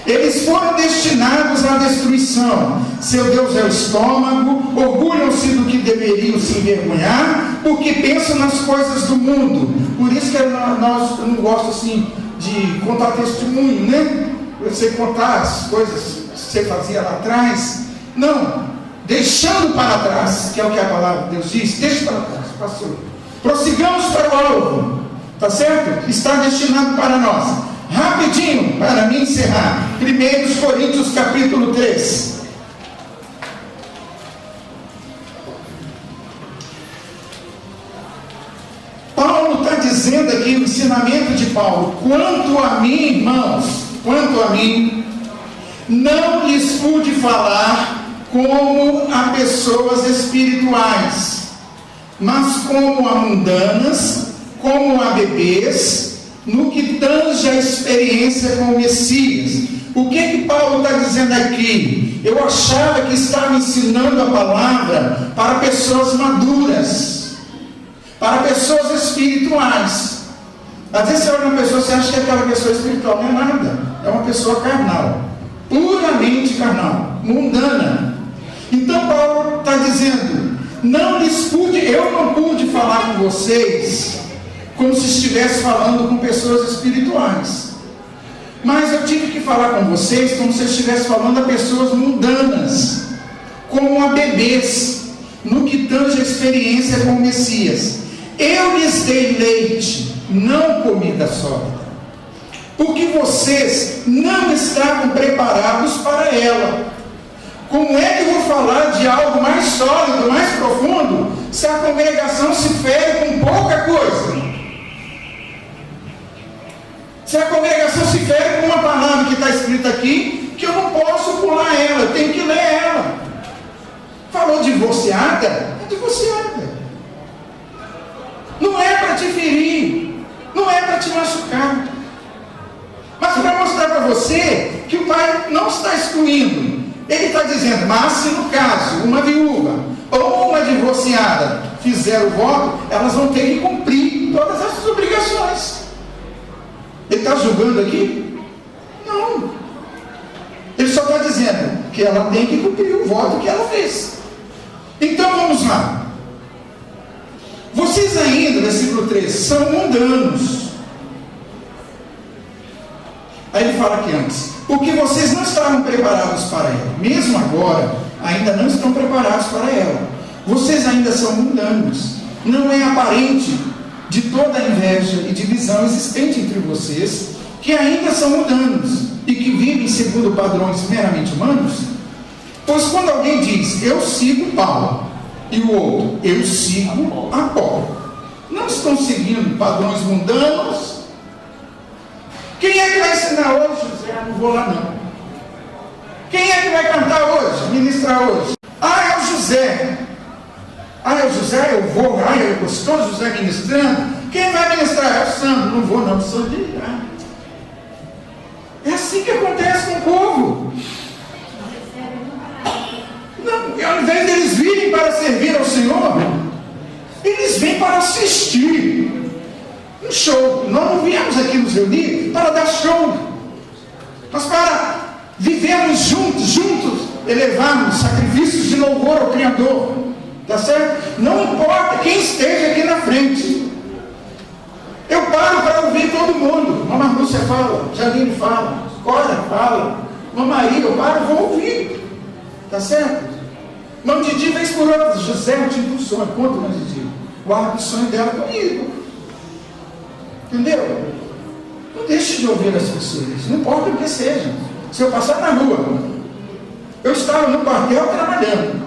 Eles foram destinados à destruição. Seu Deus é o estômago, orgulham-se do que deveriam se envergonhar, porque pensam nas coisas do mundo. Por isso que eu não gosto assim de contar testemunho, né? Você contar as coisas que você fazia lá atrás. Não, deixando para trás, que é o que a palavra de Deus diz, deixa para trás, passou. Prossigamos para o alvo, tá certo? Está destinado para nós. Rapidinho, para me encerrar, 1 Coríntios capítulo 3. Paulo está dizendo aqui, o ensinamento de Paulo: quanto a mim, irmãos, quanto a mim, não lhes pude falar como a pessoas espirituais, mas como a mundanas, como a bebês, no que tange a experiência com o Messias. O que Paulo está dizendo aqui? Eu achava que estava ensinando a palavra para pessoas maduras, para pessoas espirituais. Às vezes você olha uma pessoa, você acha que aquela pessoa espiritual não é nada, é uma pessoa carnal, puramente carnal, mundana. Então Paulo está dizendo, eu não pude falar com vocês como se estivesse falando com pessoas espirituais, mas eu tive que falar com vocês como se eu estivesse falando a pessoas mundanas, como a bebês, no que tange a experiência com o Messias. Eu lhes dei leite, não comida sólida, porque vocês não estavam preparados para ela. Como é que eu vou falar de algo mais sólido, mais profundo, se a congregação se fere com pouca coisa? Se a congregação se fere com uma palavra que está escrita aqui, que eu não posso pular ela, eu tenho que ler ela. Falou divorciada? É divorciada. Não é para te ferir, não é para te machucar, mas para mostrar para você que o Pai não está excluindo. Ele está dizendo, mas se no caso uma viúva ou uma divorciada fizer o voto, elas vão ter que cumprir todas essas obrigações. Ele está julgando aqui? Não. Ele só está dizendo que ela tem que cumprir o voto que ela fez. Então vamos lá. Vocês ainda, versículo 3, são mundanos. Aí ele fala aqui antes, porque vocês não estavam preparados para ela. Mesmo agora, ainda não estão preparados para ela. Vocês ainda são mundanos. Não é aparente de toda a inveja e divisão existente entre vocês, que ainda são mundanos e que vivem segundo padrões meramente humanos. Pois quando alguém diz, eu sigo Paulo, e o outro, eu sigo Apolo, não estão seguindo padrões mundanos? Quem é que vai ensinar hoje? José, não vou lá não. Quem é que vai cantar hoje, ministrar hoje? É o José. É o José, eu vou. É gostoso José ministrando. Quem vai ministrar? É o Sandro. Não vou não, sou de lá. É assim que acontece com o povo. Não, ao invés deles virem para servir ao Senhor, eles vêm para assistir um show. Nós não viemos aqui nos reunir para dar show, mas para vivermos juntos, elevarmos sacrifícios de louvor ao Criador. Tá certo? Não importa quem esteja aqui na frente. Eu paro para ouvir todo mundo. Mamãe Lúcia fala, Janine fala, Cora fala, Mamãe Maria, eu paro e vou ouvir. Tá certo? Mãe Didi, vez por outra, José, eu tive um sonho. Conta, Mãe Didi. Guarda o sonho dela comigo. Entendeu? Não deixe de ouvir as pessoas, não importa o que seja. Se eu passar na rua, eu estava no quartel trabalhando.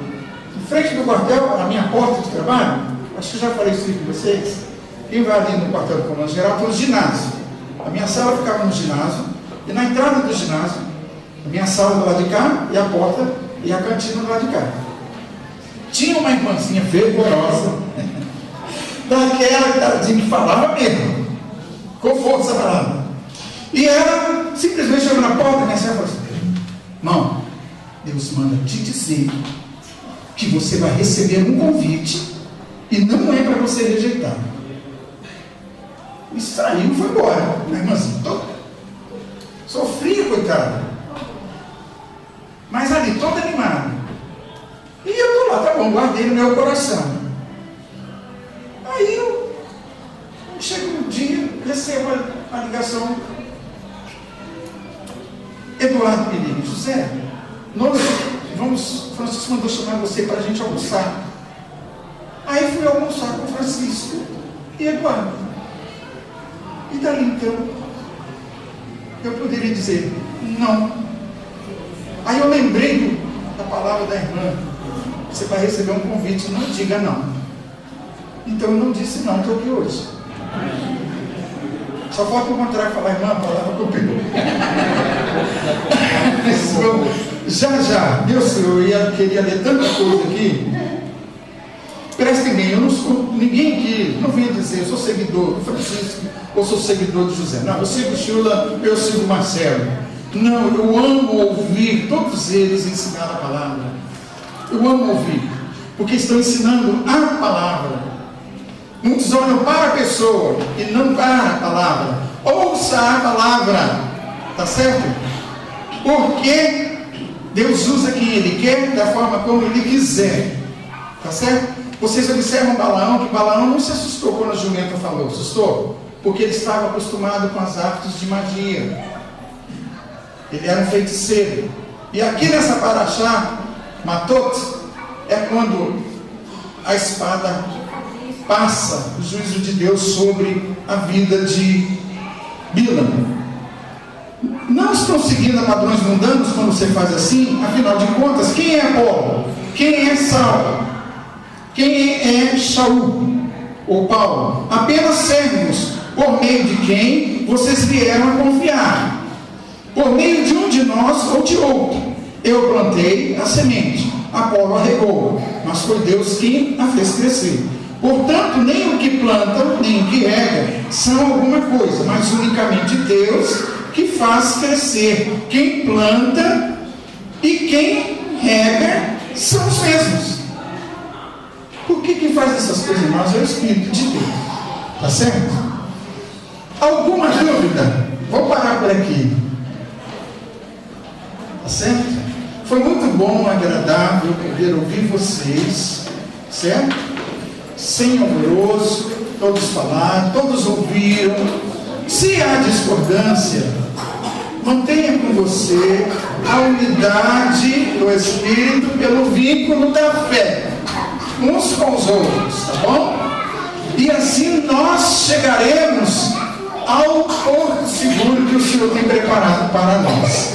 Em frente do quartel, a minha porta de trabalho, acho que já falei isso com vocês. Quem vai ali no quartel do comando geral tem um ginásio. A minha sala ficava no ginásio, e na entrada do ginásio, a minha sala do lado de cá, e a porta, e a cantina do lado de cá. Tinha uma irmãzinha fervorosa, daquela tadinha que falava mesmo, com força falava. E ela simplesmente chegou na porta e minha senhora falou assim: irmão, Deus manda te dizer que você vai receber um convite e não é para você rejeitar. E saiu e foi embora. A irmãzinha toda sofria, coitada, mas ali toda animada. E eu estou lá, tá bom, guardei no meu coração. Aí eu chego um dia, recebo a ligação: Eduardo Pereira, José, Francisco mandou chamar você para a gente almoçar. Aí fui almoçar com o Francisco e Eduardo. E dali então, eu poderia dizer não. Aí eu lembrei da palavra da irmã: você vai receber um convite, não diga não. Então eu não disse não, estou aqui hoje. Só falta o contrário, falar: irmã, a palavra que eu pego. Já, meu Senhor, eu queria ler tanta coisa aqui. Prestem bem, eu não sou ninguém aqui, não venha dizer eu sou seguidor do Francisco ou sou seguidor de José. Não, eu sigo Chula, eu sigo Marcelo. Não, eu amo ouvir todos eles ensinar a palavra. Eu amo ouvir, porque estão ensinando a palavra. Muitos olham para a pessoa e não para a palavra. Ouça a palavra, tá certo? Porque Deus usa quem Ele quer, da forma como Ele quiser, tá certo? Vocês observam Balaão, que Balaão não se assustou quando a jumenta falou. Assustou? Porque ele estava acostumado com as artes de magia. Ele era um feiticeiro. E aqui nessa paraxá, Matot, é quando a espada passa o juízo de Deus sobre a vida de Bilam. Não estão seguindo a padrões mundanos quando você faz assim? Afinal de contas, quem é Apolo? Quem é Saulo? Quem é Shaul ou Paulo? Apenas servos, por meio de quem vocês vieram a confiar. Por meio de um de nós ou de outro. Eu plantei a semente, Apolo a regou, mas foi Deus quem a fez crescer. Portanto, nem o que planta, nem o que rega são alguma coisa, mas unicamente Deus que faz crescer. Quem planta e quem rega são os mesmos. Por que faz essas coisas em nós? É o Espírito de Deus. Tá certo? Alguma dúvida? Vou parar por aqui. Tá certo? Foi muito bom, agradável poder ouvir vocês. Certo? Sem alvoroço, todos falaram, todos ouviram. Se há discordância, mantenha com você a unidade do Espírito pelo vínculo da fé, uns com os outros, tá bom? E assim nós chegaremos ao porto seguro que o Senhor tem preparado para nós.